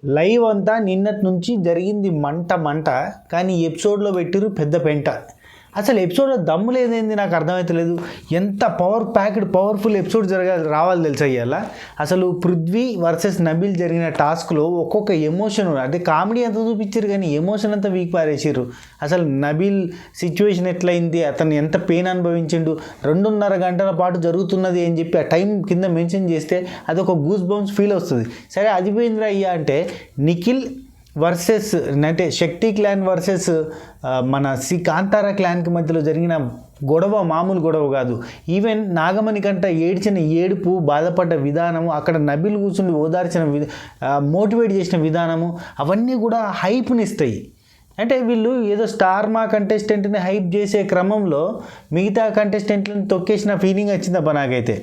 Live అంతా నిన్నటి నుంచి జరిగింది మంట. కానీ ఎపిసోడ్లో పెట్టిరు పెద్ద పెంట. అసలు ఎపిసోడ్లో దమ్ము లేదేంది నాకు అర్థమవుతలేదు. ఎంత పవర్ఫుల్ ఎపిసోడ్ రావాలి తెలుసా ఇవాళ. అసలు పృథ్వీ వర్సెస్ నబీల్ జరిగిన టాస్క్లో ఒక్కొక్క ఎమోషన్, అంటే కామెడీ అంతా చూపించారు కానీ ఎమోషన్ అంతా వీక్ పారేసారు. అసలు నబీల్ సిచ్యువేషన్ ఎట్లయింది, అతను ఎంత పెయిన్ అనుభవించిండు, 2.5 గంటల పాటు జరుగుతున్నది అని చెప్పి ఆ టైం కింద మెన్షన్ చేస్తే అదొక గూస్ బంప్స్ ఫీల్ వస్తుంది. సరే అది పోయిందిరా అయ్యా అంటే నిఖిల్ వర్సెస్ అంటే శక్తి క్లాన్ వర్సెస్ మన కాంతారా క్లాన్కి మధ్యలో జరిగిన గొడవ మామూలు గొడవ కాదు. ఈవెన్ నాగమణి కంట ఏడ్చిన ఏడుపు, బాధపడ్డ విధానము, అక్కడ నబీల్ కూర్చుని ఓదార్చిన మోటివేట్ చేసిన విధానము అవన్నీ కూడా హైప్నిస్తాయి. అంటే వీళ్ళు ఏదో స్టార్ మా కంటెస్టెంట్ని హైప్ చేసే క్రమంలో మిగతా కంటెస్టెంట్లను తొక్కేసిన ఫీలింగ్ వచ్చిందబ్బా నాకైతే.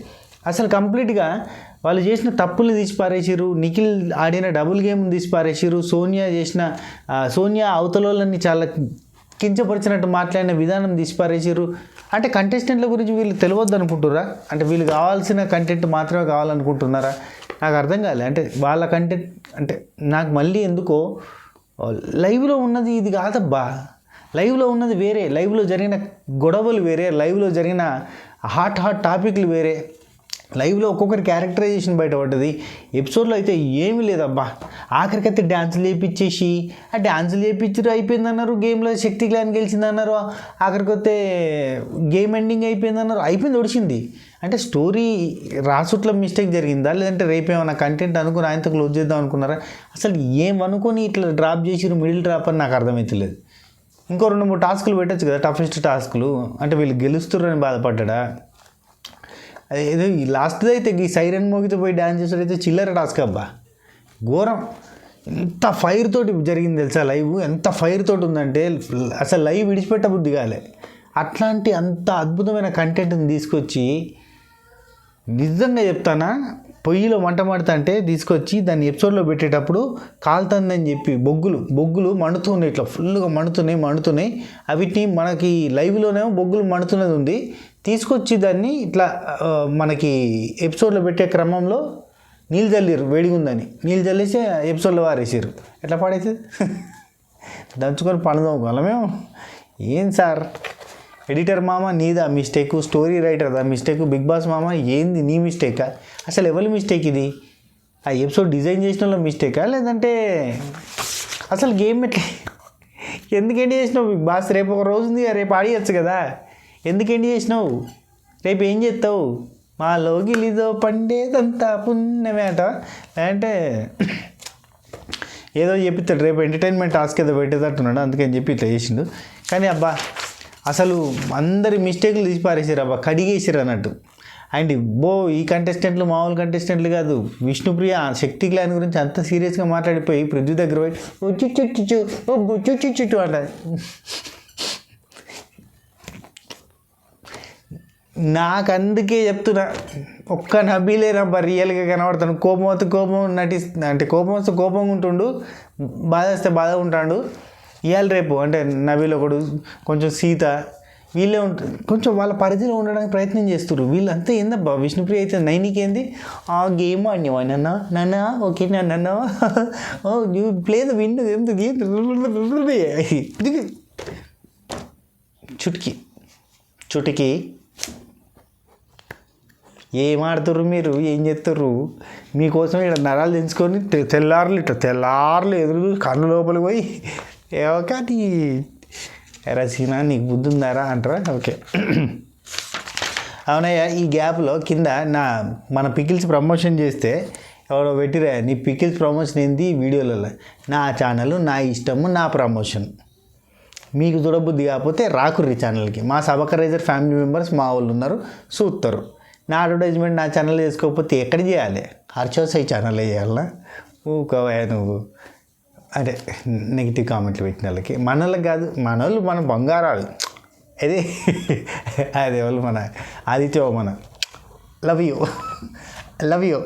అసలు కంప్లీట్గా వాళ్ళు చేసిన తప్పులు తీసి పారేసారు. నిఖిల్ ఆడిన డబుల్ గేమ్ తీసి పారేసారు. సోనియా అవతలోళ్ళని చాలా కించపరిచినట్టు మాట్లాడిన విధానం తీసి పారేసారు. అంటే కంటెస్టెంట్ల గురించి వీళ్ళు తెలియవద్దు అనుకుంటున్నారా? అంటే వీళ్ళు కావాల్సిన కంటెంట్ మాత్రమే కావాలనుకుంటున్నారా? నాకు అర్థం కాలే. అంటే వాళ్ళ కంటెంట్ అంటే నాకు మళ్ళీ ఎందుకో లైవ్లో ఉన్నది ఇది కాదబ్బా. లైవ్లో ఉన్నది వేరే, లైవ్లో జరిగిన గొడవలు వేరే, లైవ్లో జరిగిన హాట్ టాపిక్లు వేరే, లైవ్లో ఒక్కొక్కరి క్యారెక్టరైజేషన్ బయటపడ్డది. ఎపిసోడ్లో అయితే ఏమీ లేదబ్బా. ఆఖరికైతే డ్యాన్సులు చేయించేసి ఆ డ్యాన్సులు చేయించారు అయిపోయిందన్నారు. గేమ్లో శక్తి క్లాన్ గెలిచిందన్నారు. ఆఖరికొస్తే గేమ్ ఎండింగ్ అయిపోయిందన్నారు. అయిపోయింది, ఒడిచింది. అంటే స్టోరీ రాసుట్ల మిస్టేక్ జరిగిందా, లేదంటే రేపు ఏమైనా కంటెంట్ అనుకుని ఆయనతో క్లోజ్ చేద్దాం అనుకున్నారా? అసలు ఏమనుకొని ఇట్లా డ్రాప్ చేసిరు, మిడిల్ డ్రాప్ అని నాకు అర్థమవుతలేదు. ఇంకో 2-3 టాస్కులు పెట్టచ్చు కదా, టఫెస్ట్ టాస్కులు. అంటే వీళ్ళు గెలుస్తుర్రని బాధపడ్డా. ఏదో ఈ లాస్ట్ది అయితే ఈ సైరన్ మోగితో పోయి డ్యాన్స్ చేసేటైతే చిల్లర టాస్క్ అబ్బా, ఘోరం. ఎంత ఫైర్ తోటి జరిగింది తెలుసా లైవ్, ఎంత ఫైర్ తోటి ఉందంటే అసలు లైవ్ విడిచిపెట్టబుద్ధి కాలే. అట్లాంటి అంత అద్భుతమైన కంటెంట్ని తీసుకొచ్చి, నిజంగా చెప్తానా, పొయ్యిలో మంట అంటే తీసుకొచ్చి దాన్ని ఎపిసోడ్లో పెట్టేటప్పుడు కాలుతుందని చెప్పి బొగ్గులు మండుతున్నాయి, ఇట్లా ఫుల్గా మండుతున్నాయి. వీటిని మనకి లైవ్లోనేమో బొగ్గులు మండుతున్నది ఉంది, తీసుకొచ్చి దాన్ని ఇట్లా మనకి ఎపిసోడ్లో పెట్టే క్రమంలో నీళ్ళు చల్లిరు, వేడిగా ఉందని నీళ్ళు చల్లేసి ఎపిసోడ్లో వారేసారు. ఎట్లా పాడేసి దంచుకొని పండుదాం మేము. ఏం సార్ ఎడిటర్ మామ నీదా మిస్టేక్, స్టోరీ రైటర్దా మిస్టేక్, బిగ్ బాస్ మామ ఏంది నీ మిస్టేకా? అసలు ఎవరి మిస్టేక్ ఇది? ఆ ఎపిసోడ్ డిజైన్ చేసిన వాళ్ళ మిస్టేకా, లేదంటే అసలు గేమ్ ఎట్లా ఎందుకు ఎండ్ చేసినావు బిగ్ బాస్? రేపు ఒక రోజు ఉంది, రేపు ఆడియచ్చు కదా, ఎందుకు ఎండ్ చేసినావు? రేపు ఏం చేస్తావు? మా లోగిలిదో పండేదంతా పుణ్యమే అట, అంటే ఏదో చెప్పిస్తాడు. రేపు ఎంటర్టైన్మెంట్ టాస్క్ ఏదో పెట్టేటట్టున్నాడు, అందుకని చెప్పి ఇట్లా చేసిండు. కానీ అబ్బా అసలు అందరి మిస్టేక్లు తీసి పారేసారు అబ్బా, కడిగేసారు అన్నట్టు. అండ్ ఈ కంటెస్టెంట్లు మామూలు కంటెస్టెంట్లు కాదు. విష్ణుప్రియ శక్తి క్లాన్ గురించి అంత సీరియస్గా మాట్లాడిపోయి పృథ్వీ దగ్గర పోయి చుచ్చు అంట. నాకు అందుకే చెప్తున్నా, ఒక్క నబీలేనబ్బా రియల్గా కనబడతాను. కోపం నటిస్తుంది, అంటే కోపంగా ఉంటుండు, బాధ వస్తే బాధ ఉంటాడు. ఇవాళ రేపు అంటే నబీల్ ఒకడు, కొంచెం సీత, వీళ్ళే ఉంటారు, కొంచెం వాళ్ళ పరిధిలో ఉండడానికి ప్రయత్నం చేస్తారు. వీళ్ళంతా ఏందబ్బా, విష్ణుప్రియ అయితే నైనికి ఏంది ఆ గేమ్ ఆడినవా నాన్న ఓకే నాన్న ప్లే ద విన్ చుటికి ఏం ఆడుతుర్రు మీరు, ఏం చేస్తుర్రు? మీకోసం ఇక్కడ నరాలు తెంచుకొని తెల్లార్లు ఎదురు కళ్ళు లోపలికి పోయి కానీ రసీనా నీకు బుద్ధి ఉందారా అంటారా? ఓకే అవునయ్యా. ఈ గ్యాప్లో కింద మన పికిల్స్ ప్రమోషన్ చేస్తే ఎవరో పెట్టిరా, నీ పికిల్స్ ప్రమోషన్ ఏంది వీడియోలలో? నా ఛానల్, నా ఇష్టము, నా ప్రమోషన్. మీకు చూడబుద్ధి కాకపోతే రాకుర్రి ఛానల్కి. మా సబకరైజర్ ఫ్యామిలీ మెంబర్స్ మా వాళ్ళు ఉన్నారు, చూస్తారు. నా అడ్వర్టైజ్మెంట్ నా ఛానల్ చేసుకోకపోతే ఎక్కడ చేయాలి? హర్షోసై ఛానల్లో చేయాలన్నా? ఊకోవా నువ్వు. అంటే నెగిటివ్ కామెంట్లు పెట్టిన వాళ్ళకి, మనోళ్ళకి కాదు, మనోళ్ళు మన బంగారాలు. అదే వాళ్ళు మన ఆదిత్య, మన లవ్ యూ.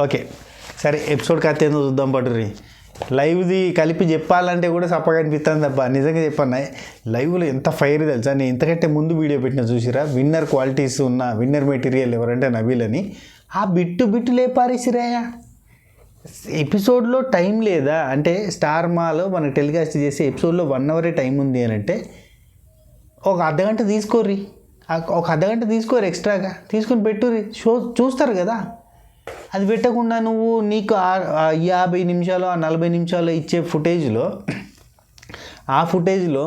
ఓకే సరే, ఎపిసోడ్ కథ ఏందో చూద్దాం పట్టుర్రి. లైవ్ది కలిపి చెప్పాలంటే కూడా సప్పగా అనిపిస్తుంది తప్ప, నిజంగా చెప్పన్నా లైవ్లో ఎంత ఫైర్ తెలుసా. నేను ఇంతకంటే ముందు వీడియో పెట్టిన చూసిరా, విన్నర్ క్వాలిటీస్ ఉన్న విన్నర్ మెటీరియల్ ఎవరంటే నబీల్ అని. ఆ బిట్టు లేపారేసిరాయా, ఎపిసోడ్లో టైం లేదా అంటే స్టార్ మాలో మనకు టెలికాస్ట్ చేసే ఎపిసోడ్లో 1 అవరే టైం ఉంది అని అంటే ఒక అర్ధగంట తీసుకోర్రి, ఒక అర్ధగంట తీసుకోరు ఎక్స్ట్రాగా తీసుకొని పెట్టుర్రి, షో చూస్తారు కదా. అది పెట్టకుండా నువ్వు నీకు 50 నిమిషాలు 40 నిమిషాలు ఇచ్చే ఫుటేజ్లో ఆ ఫుటేజ్లో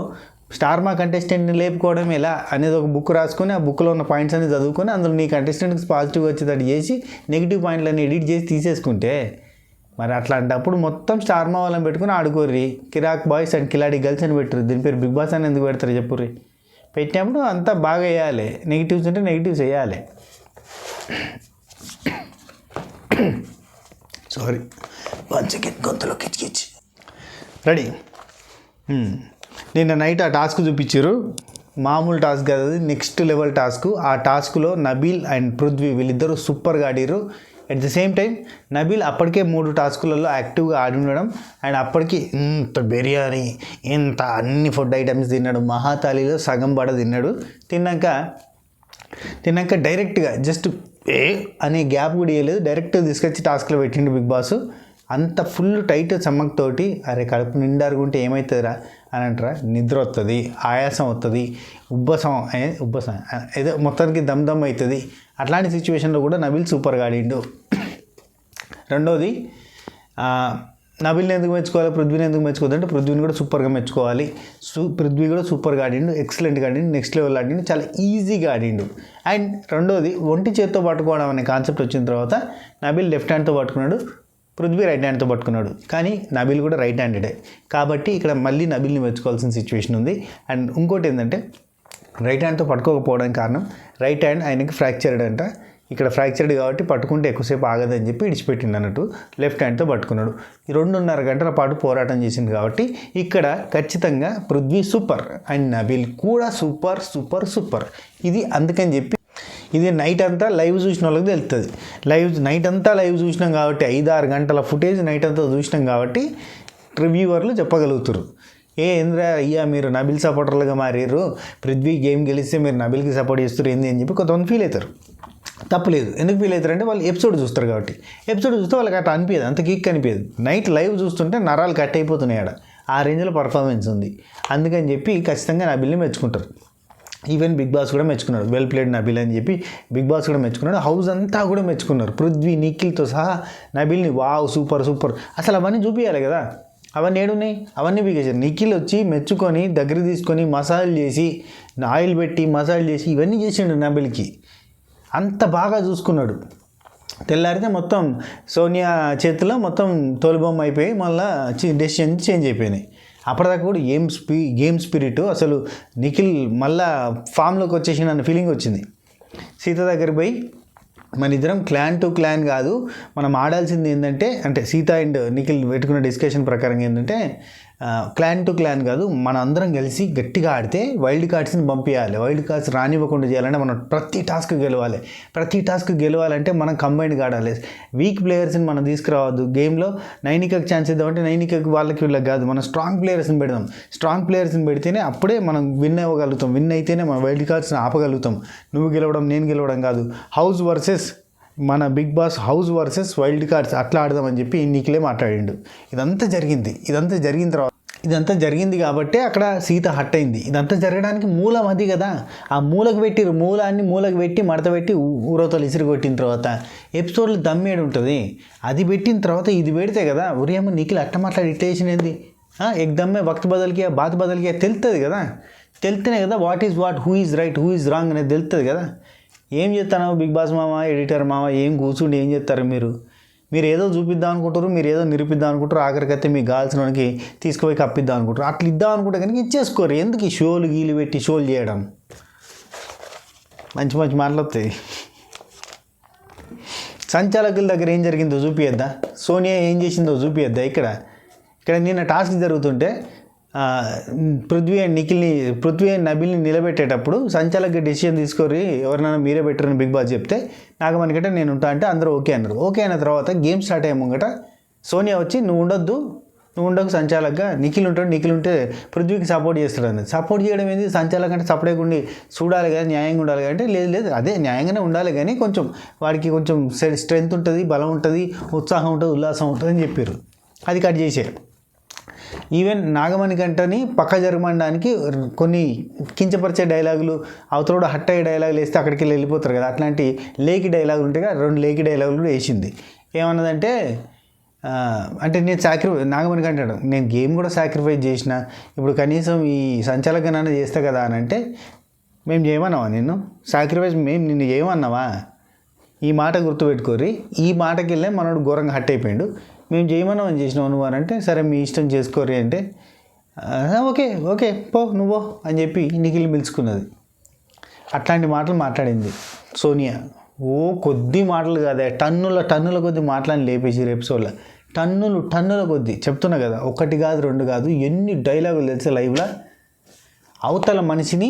స్టార్ మా కంటెస్టెంట్ని లేపుకోవడం ఎలా అనేది ఒక బుక్ రాసుకొని ఆ బుక్లో ఉన్న పాయింట్స్ అన్ని చదువుకొని అందులో నీ కంటెస్టెంట్కి పాజిటివ్ వచ్చేటట్టు చేసి నెగిటివ్ పాయింట్లన్నీ ఎడిట్ చేసి తీసేసుకుంటే మరి అట్లాంటప్పుడు మొత్తం స్టార్ మా వాళ్ళని పెట్టుకుని ఆడుకోర్రి. కిరాక్ బాయ్స్ అండ్ కిలాడి గర్ల్స్ అని పెట్టరు, దీని పేరు బిగ్ బాస్ అని ఎందుకు పెడతారు చెప్పుర్రి. పెట్టినప్పుడు అంతా బాగా వేయాలి, నెగిటివ్స్ ఉంటే నెగిటివ్స్ వేయాలి. సారీ వన్స్ అగైన్ గొంతులో కిచ్కిచ్. రెడీ. నిన్న నైట్ ఆ టాస్క్ చూపించారు, మామూలు టాస్క్ కాదు, అది నెక్స్ట్ లెవెల్ టాస్క్. ఆ టాస్క్లో నబీల్ అండ్ పృథ్వీ వీళ్ళిద్దరూ సూపర్గా ఆడిరు. At the same time Nabeel అప్పటికే 3 టాస్కులలో యాక్టివ్గా ఆడి ఉండడం అండ్ అప్పటికి ఇంత బిర్యానీ ఇంత అన్ని ఫుడ్ ఐటమ్స్ తిన్నాడు, మహాతాలీలో సగం బడ తిన్నాడు. తిన్నాక డైరెక్ట్గా జస్ట్ అనే గ్యాప్ కూడా ఇవ్వలేదు, డైరెక్ట్గా తీసుకొచ్చి టాస్క్లో పెట్టిండు బిగ్ బాస్. అంత ఫుల్ టైట్ చమ్మక్తోటి అరే కడుపు నిండారుకుంటే ఏమవుతుందిరా అని అంటారా, నిద్ర వస్తుంది, ఆయాసం వస్తుంది, ఉబ్బసం ఏదో మొత్తానికి దమ్ అవుతుంది. అట్లాంటి సిచ్యువేషన్లో కూడా నబీల్ సూపర్గా ఆడిండు. రెండోది నబీల్ని ఎందుకు మెచ్చుకోవాలి, పృథ్వీని ఎందుకు మెచ్చుకోవద్దు అంటే పృథ్వీని కూడా సూపర్గా మెచ్చుకోవాలి. పృథ్వీ కూడా సూపర్గా ఆడిండు, ఎక్సలెంట్గా ఆడిండు, నెక్స్ట్ లెవెల్ ఆడిండు, చాలా ఈజీగా ఆడిండు. అండ్ రెండోది ఒంటి చేత్తో పట్టుకోవడం అనే కాన్సెప్ట్ వచ్చిన తర్వాత నబీల్ లెఫ్ట్ హ్యాండ్తో పట్టుకున్నాడు, పృథ్వీ రైట్ హ్యాండ్తో పట్టుకున్నాడు. కానీ నబీల్ కూడా రైట్ హ్యాండెడే కాబట్టి ఇక్కడ మళ్ళీ నబీల్ని మెచ్చుకోవాల్సిన సిచ్యువేషన్ ఉంది. అండ్ ఇంకోటి ఏంటంటే రైట్ హ్యాండ్తో పట్టుకోకపోవడానికి కారణం రైట్ హ్యాండ్ ఆయనకి ఫ్రాక్చర్డ్ అంట. ఇక్కడ ఫ్రాక్చర్డ్ కాబట్టి పట్టుకుంటే ఎక్కువసేపు ఆగదని చెప్పి ఇడిచిపెట్టిండు అన్నట్టు లెఫ్ట్ హ్యాండ్తో పట్టుకున్నాడు. 2.5 గంటల పాటు పోరాటం చేసింది కాబట్టి ఇక్కడ ఖచ్చితంగా పృథ్వీ సూపర్ అండ్ నబీల్ కూడా సూపర్ సూపర్ సూపర్. ఇది అందుకని చెప్పి ఇది నైట్ అంతా లైవ్ చూసిన వాళ్ళకి తెలుస్తుంది. నైట్ అంతా లైవ్ చూసినాం కాబట్టి 5-6 గంటల ఫుటేజ్ నైట్ అంతా చూసినాం కాబట్టి రివ్యూవర్లు చెప్పగలుగుతారు. ఏంద్రా అయ్యా మీరు నబీల్ సపోర్టర్లుగా మారారు, పృథ్వీ గేమ్ గెలిస్తే మీరు నబీల్కి సపోర్ట్ చేస్తారు ఏంది అని చెప్పి కొంతమంది ఫీల్ అవుతారు. తప్పలేదు, ఎందుకు ఫీల్ అవుతారు అంటే వాళ్ళు ఎపిసోడ్ చూస్తారు కాబట్టి. ఎపిసోడ్ చూస్తే వాళ్ళకి అట్లా అనిపించదు, అంత కిక్ అనిపించదు. నైట్ లైవ్ చూస్తుంటే నరాలు కట్ అయిపోతున్నాయి, ఆడ ఆ రేంజ్లో పర్ఫార్మెన్స్ ఉంది. అందుకని చెప్పి ఖచ్చితంగా నబీల్ని మెచ్చుకుంటారు. ఈవెన్ బిగ్ బాస్ కూడా మెచ్చుకున్నాడు, వెల్ ప్లేడ్ నబీల్ అని చెప్పి బిగ్ బాస్ కూడా మెచ్చుకున్నాడు, హౌస్ అంతా కూడా మెచ్చుకున్నారు. పృథ్వీ నిఖిల్తో సహా నబీల్ని వావ్ సూపర్ సూపర్. అసలు అవన్నీ చూపించాలి కదా, అవన్నీ ఏడున్నాయి, అవన్నీ పీకేశారు. నిఖిల్ వచ్చి మెచ్చుకొని దగ్గర తీసుకొని మసాజ్ చేసి ఆయిల్ పెట్టి మసాజ్ చేసి ఇవన్నీ చేసిండు నబీల్కి, అంత బాగా చూసుకున్నాడు. తెల్లారితే మొత్తం సోనియా చేతిలో మొత్తం తోలుబొమ్మ అయిపోయి మళ్ళీ డెసిషన్ చేంజ్ అయిపోయినాయి. అప్పటిదాకా కూడా గేమ్ స్పిరిట్ అసలు నిఖిల్ మళ్ళా ఫామ్లోకి వచ్చేసి అన్న ఫీలింగ్ వచ్చింది. సీత దగ్గరికి పోయి మన ఇద్దరం క్లాన్ టు క్లాన్ కాదు, మనం ఆడాల్సింది ఏంటంటే అంటే సీత అండ్ నిఖిల్ పెట్టుకున్న డిస్కషన్ ప్రకారం ఏంటంటే క్లాన్ టు క్లాన్ కాదు, మన అందరం కలిసి గట్టిగా ఆడితే వైల్డ్ కార్డ్స్ని పంపించాలి. వైల్డ్ కార్డ్స్ రానివ్వకుండా చేయాలంటే మనం ప్రతి టాస్క్ గెలవాలి. ప్రతి టాస్క్ గెలవాలంటే మనం కంబైన్డ్గా ఆడాలి. వీక్ ప్లేయర్స్ని మనం తీసుకురావద్దు. గేమ్లో నైనికకు ఛాన్స్ ఇద్దామంటే నైనికకు వాళ్ళకి వీళ్ళకి కాదు, మనం స్ట్రాంగ్ ప్లేయర్స్ని పెడదాం. స్ట్రాంగ్ ప్లేయర్స్ని పెడితేనే అప్పుడే మనం విన్ అవ్వగలుగుతాం. విన్ అయితేనే మనం వైల్డ్ కార్డ్స్ని ఆపగలుగుతాం. నువ్వు గెలవడం నేను గెలవడం కాదు, హౌస్ వర్సెస్ మన Bigg Boss house versus wild cards అట్లా ఆడదామని చెప్పి నిఖిలే మాట్లాడిండు. ఇదంతా జరిగింది కాబట్టి అక్కడ సీత హట్ అయింది. ఇదంతా జరగడానికి మూలం అది కదా, ఆ మూలకు పెట్టి మడత పెట్టి ఊరవతలు ఇసిరి కొట్టిన తర్వాత ఎపిసోడ్లో దమ్మేడు ఉంటుంది. అది పెట్టిన తర్వాత ఇది పెడితే కదా ఉరియమ్మ నిఖిల్ అట్ట మాట్లాడి ఇట్టేషన్ ఏంది ఎగ్దమ్మే వక్త్ బదలికి బాత్ బదలికి తెలుస్తుంది కదా. తెలితేనే కదా what is what, who is right, who is wrong అనేది తెలుస్తుంది కదా. ఏం చేస్తాను బిగ్ బాస్ మామ, ఎడిటర్ మామ, ఏం కూర్చుండి ఏం చేస్తారు మీరు ఏదో చూపిద్దాం అనుకుంటారు, మీరు ఏదో నిరూపిద్దాం అనుకుంటారు, ఆఖరికైతే మీకు కావాల్సినకి తీసుకుపోయి కప్పిద్దాం అనుకుంటారు. అట్లా ఇద్దాం అనుకుంటే కనుక ఇచ్చేసుకోరు. ఎందుకు ఈ షోలు గీలు పెట్టి షోలు చేయడం, మంచి మాటలు వస్తాయి. సంచాలకుల దగ్గర ఏం జరిగిందో చూపియద్దా, సోనియా ఏం చేసిందో చూపియద్దా. ఇక్కడ నిన్న టాస్క్ జరుగుతుంటే పృథ్వీ అండ్ నబీల్ని నిలబెట్టేటప్పుడు సంచాలకులు డెసిషన్ తీసుకొని ఎవరినైనా మీరే పెట్టారని బిగ్ బాస్ చెప్తే నాగమణికంటే నేను ఉంటా అంటే అందరూ ఓకే అన్నారు. ఓకే అయిన తర్వాత గేమ్ స్టార్ట్ అయ్యే ముంగట సోనియా వచ్చి నువ్వు ఉండొద్దు, నువ్వు ఉండకు సంచాలకుగా, నిఖిల్ ఉంటాడు, నిఖిల్ ఉంటే పృథ్వీకి సపోర్ట్ చేస్తాడు అన్నది. సపోర్ట్ చేయడం ఏంది, సంచాలక అంటే సపరేట్గా ఉండి చూడాలి కదా, న్యాయంగా ఉండాలి అంటే లేదు అదే న్యాయంగానే ఉండాలి కానీ కొంచెం వాడికి కొంచెం స్ట్రెంత్ ఉంటుంది, బలం ఉంటుంది, ఉత్సాహం ఉంటుంది, ఉల్లాసం ఉంటుంది అని చెప్పారు. అది కట్ చేశారు. ఈవెన్ నాగమణి కంటని పక్క జరగమనడానికి కొన్ని కించపరిచే డైలాగులు, అవతల హట్ అయ్యే డైలాగులు వేస్తే అక్కడికి వెళ్ళిపోతారు కదా, అట్లాంటి లేకి డైలాగులు ఉంటాయి కదా, 2 లేకి డైలాగులు కూడా వేసింది. ఏమన్నదంటే అంటే నేను నాగమణి కంటాడు, నేను గేమ్ కూడా సాక్రిఫైస్ చేసిన, ఇప్పుడు కనీసం ఈ సంచాలకనైనా చేస్తా కదా అని అంటే, మేము చేయమన్నావా నిన్ను సాక్రిఫైస్, మేము నిన్ను చేయమన్నావా, ఈ మాట గుర్తుపెట్టుకోరి, ఈ మాటకి వెళ్ళే మనోడు ఘోరంగా హట్ అయిపోయాడు, మేము చేయమన్నాం అని చేసినావు నువ్వు అని అంటే, సరే మీ ఇష్టం చేసుకోరి అంటే, ఓకే పో నువ్వు అని చెప్పి నిఖిల్ పిలుచుకున్నది. అట్లాంటి మాటలు మాట్లాడింది సోనియా. కొద్ది మాటలు కాదే, టన్నుల కొద్ది మాటలని లేపేసి ఎపిసోడ్లో, టన్నుల కొద్ది చెప్తున్నా కదా, 1 కాదు 2 కాదు, ఎన్ని డైలాగులు తెలిసే లైవ్లో. అవతల మనిషిని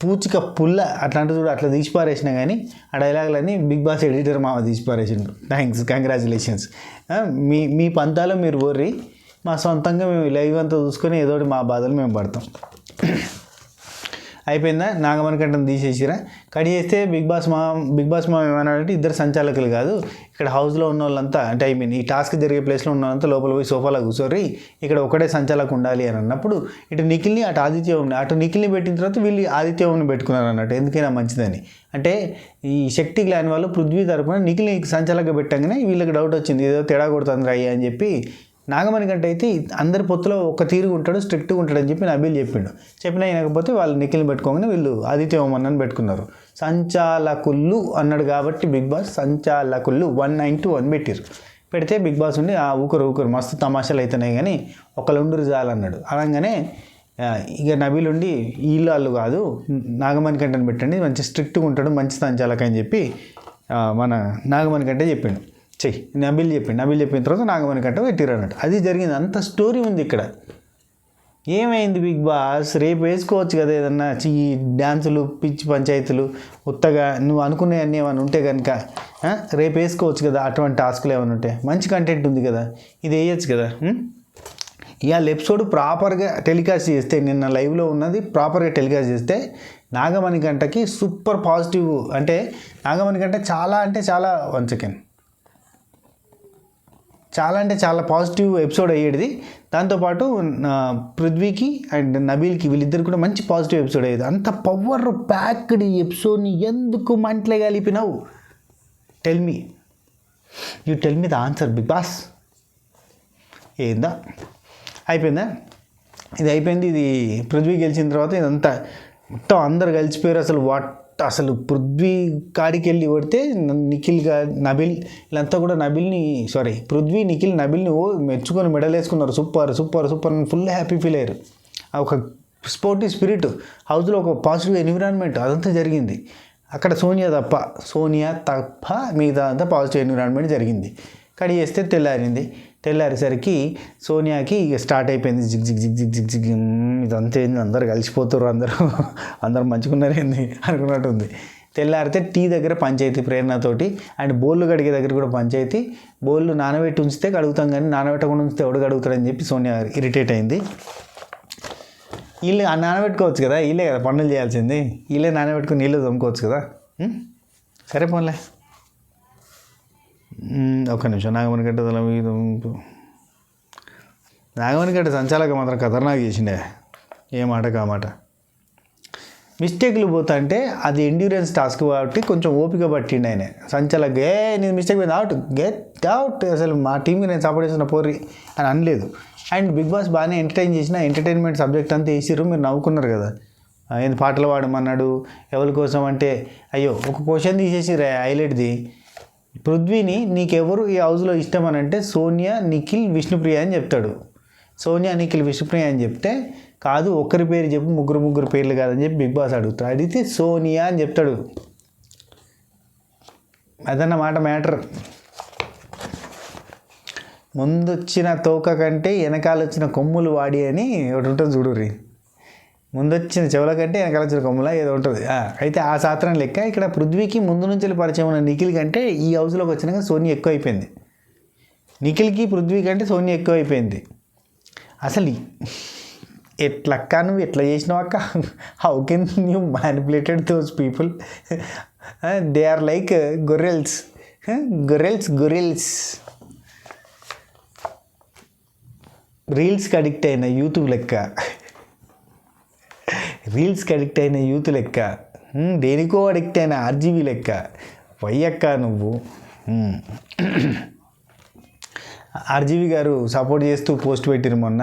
పూచిక పుల్ల అట్లాంటి చూడు అట్లా తీసిపారేసినా కానీ ఆ డైలాగులన్నీ బిగ్ బాస్ ఎడిటర్ మామ తీసిపారేసిండు. Thanks, congratulations. మీ పంతాలో మీరు పోర్రి, మా సొంతంగా మేము లైవ్ అంతా చూసుకొని ఏదోటి మా బాధలు మేము పడతాం. అయిపోయిందా, నాగమణి కంటను తీసేసిరా. కట్ చేస్తే బిగ్ బాస్ మా ఏమన్నాడంటే, ఇద్దరు సంచాలకులు కాదు, ఇక్కడ హౌస్లో ఉన్న వాళ్ళంతా అంటే ఈ టాస్క్ జరిగే ప్లేస్లో ఉన్న వాళ్ళంతా లోపల పోయి సోఫాలో కూర్చోరి, ఇక్కడ ఒకటే సంచాలకు ఉండాలి అని అన్నప్పుడు ఇటు నిఖిల్ని అటు నిఖిల్ని పెట్టిన తర్వాత వీళ్ళు ఆదిత్యవంని పెట్టుకున్నారు అన్నట్టు, ఎందుకైనా మంచిదని. అంటే ఈ శక్తి క్లాన్ వాళ్ళు పృథ్వీ తరపున నిఖిల్ని సంచాలకుగా పెట్టగానే వీళ్ళకి డౌట్ వచ్చింది, ఏదో తేడా కొడుతుంది అయ్యా అని చెప్పి. నాగమణి కంటే అయితే అందరి పొత్తులో ఒక తీరుగా ఉంటాడు, స్ట్రిక్ట్గా ఉంటాడని చెప్పి నబీల్ చెప్పినా వినకపోతే వాళ్ళు నిఖిల్ని పెట్టుకోగానే వీళ్ళు ఆదిత్య ఓమన్నని పెట్టుకున్నారు. సంచాలకులు అన్నాడు కాబట్టి బిగ్ బాస్ సంచాలకులు 191 పెట్టారు. పెడితే బిగ్ బాస్ ఉండి ఊకరు మస్తు తమాషాలు అవుతున్నాయి కానీ ఒకళ్ళుండరు చాలన్నాడు. అనగానే ఇక నబీల్ ఉండి వీళ్ళు కాదు, నాగమణి కంటని పెట్టండి, మంచి స్ట్రిక్ట్గా ఉంటాడు, మంచి సంచాలక అని చెప్పి మన నాగమణి కంటే చెప్పిండు. నబీల్ చెప్పిన తర్వాత నాగమణి కంట పెట్టిరు అన్నట్టు. అది జరిగింది, అంత స్టోరీ ఉంది ఇక్కడ. ఏమైంది బిగ్ బాస్, రేపు వేసుకోవచ్చు కదా ఏదన్నా ఈ డ్యాన్సులు, పిచ్చి పంచాయతీలు, ఉత్తగా నువ్వు అనుకునేవన్నీ ఏమైనా ఉంటే కనుక రేపు వేసుకోవచ్చు కదా, అటువంటి టాస్క్లు ఏమైనా ఉంటే. మంచి కంటెంట్ ఉంది కదా, ఇది వేయచ్చు కదా. ఇవాళ ఎపిసోడ్ ప్రాపర్గా టెలికాస్ట్ చేస్తే, నిన్న లైవ్లో ఉన్నది ప్రాపర్గా టెలికాస్ట్ చేస్తే నాగమణి కంటకి సూపర్ పాజిటివ్. అంటే నాగమణి కంట చాలా వన్ సెకండ్ చాలా పాజిటివ్ ఎపిసోడ్ అయ్యేది. దాంతోపాటు పృథ్వీకి అండ్ నబీల్కి వీళ్ళిద్దరు కూడా మంచి పాజిటివ్ ఎపిసోడ్ అయ్యేది. అంత పవర్ ప్యాక్డ్ ఎపిసోడ్ని ఎందుకు మంటలే కలిపినావు? Tell me the answer Bigg Boss. ఏందా అయిపోయిందా? ఇది అయిపోయింది. ఇది పృథ్వీ గెలిచిన తర్వాత ఇదంతా మొత్తం అందరు కలిసిపోయారు. అసలు పృథ్వీ కాడికి వెళ్ళి కొడితే నబీల్ వీళ్ళంతా కూడా పృథ్వీ నిఖిల్ నబీల్ని మెచ్చుకొని మెడల్ వేసుకున్నారు. సూపర్ అని ఫుల్ హ్యాపీ ఫీల్ అయ్యారు. ఒక స్పోర్టివ్ స్పిరిట్ హౌస్లో, ఒక పాజిటివ్ ఎన్విరాన్మెంట్ అదంతా జరిగింది. అక్కడ సోనియా తప్ప మిగతా అంతా పాజిటివ్ ఎన్విరాన్మెంట్ జరిగింది. కడి చేస్తే తెల్లారేసరికి సోనియాకి ఇక స్టార్ట్ అయిపోయింది జిగ్ ఇదంతా ఏంది, అందరు కలిసిపోతారు, అందరూ మంచుకున్నారేంది అనుకున్నట్టుంది. తెల్లారితే టీ దగ్గర పంచాయతీ ప్రేరణతోటి, అండ్ బోళ్ళు కడిగే దగ్గర కూడా పంచాయతీ. బోళ్ళు నానబెట్టి ఉంచితే కడుగుతాం కానీ నానబెట్టకుండా ఉంచితే ఎవడు కడుగుతాడని చెప్పి సోనియా ఇరిటేట్ అయింది. వీళ్ళు నానబెట్టుకోవచ్చు కదా, వీళ్ళే కదా పనులు చేయాల్సింది, వీళ్ళే నానబెట్టుకుని నీళ్ళు తోముకోవచ్చు కదా. సరే పోన్లే, ఒక్క నిమిషం. నాగమణి గడ్డ సంచాలక మాత్రం ఖతర్నాక్ చేసిండే, ఏ మాట కా మాట. మిస్టేక్లు పోతా అంటే అది ఎండ్యూరెన్స్ టాస్క్ కాబట్టి కొంచెం ఓపిక పట్టిండి ఆయన. సంచాలక నేను మిస్టేక్ పోయింది, గెట్ అవుట్, అసలు మా టీంకి నేను సపోర్ట్ చేసిన పోర్రి అని అనలేదు. అండ్ బిగ్ బాస్ బాగానే ఎంటర్టైన్ చేసిన, ఎంటర్టైన్మెంట్ సబ్జెక్ట్ అంతా వేసిర్రు, మీరు నవ్వుకున్నారు కదా. ఏంది పాటలు పాడమన్నాడు, ఎవరి కోసం అంటే అయ్యో ఒక క్వశ్చన్ తీసేసి హైలైట్ది. పృథ్వీని నీకెవరు ఈ హౌస్లో ఇష్టం అని అంటే సోనియా, నిఖిల్, విష్ణుప్రియ అని చెప్తాడు. సోనియా, నిఖిల్, విష్ణుప్రియ అని చెప్తే కాదు ఒక్కరి పేరు చెప్పు, ముగ్గురు పేర్లు కాదని చెప్పి బిగ్ బాస్ అడుగుతాడు. అడిగితే సోనియా అని చెప్తాడు. అదన్నమాట మ్యాటర్. ముందొచ్చిన తోక కంటే వెనకాల వచ్చిన కొమ్ములు వాడి అని ఒకటి ఉంటుంది చూడుర్రి. ముందొచ్చిన చెవుల కంటే వెనకాల వచ్చిన కొమ్ముల ఏదో ఉంటుంది. అయితే ఆ శాస్త్రం లెక్క ఇక్కడ పృథ్వీకి ముందు నుంచి పరిచయం ఉన్న నిఖిల్ కంటే ఈ హౌస్లోకి వచ్చినాక సోనియా ఎక్కువ అయిపోయింది. నిఖిల్కి పృథ్వీ కంటే సోనియా ఎక్కువ అయిపోయింది. అసలు ఎట్లక్క నువ్వు ఎట్లా చేసినావు అక్క? How can you manipulated those people? They are like గొర్రెల్స్. రీల్స్కి అడిక్ట్ అయిన యూత్ లెక్క, దేనికో అడిక్ట్ అయిన ఆర్జీవీ లెక్క వయ్యక్క నువ్వు. ఆర్జీవీ గారు సపోర్ట్ చేస్తూ పోస్ట్ పెట్టిరు మొన్న,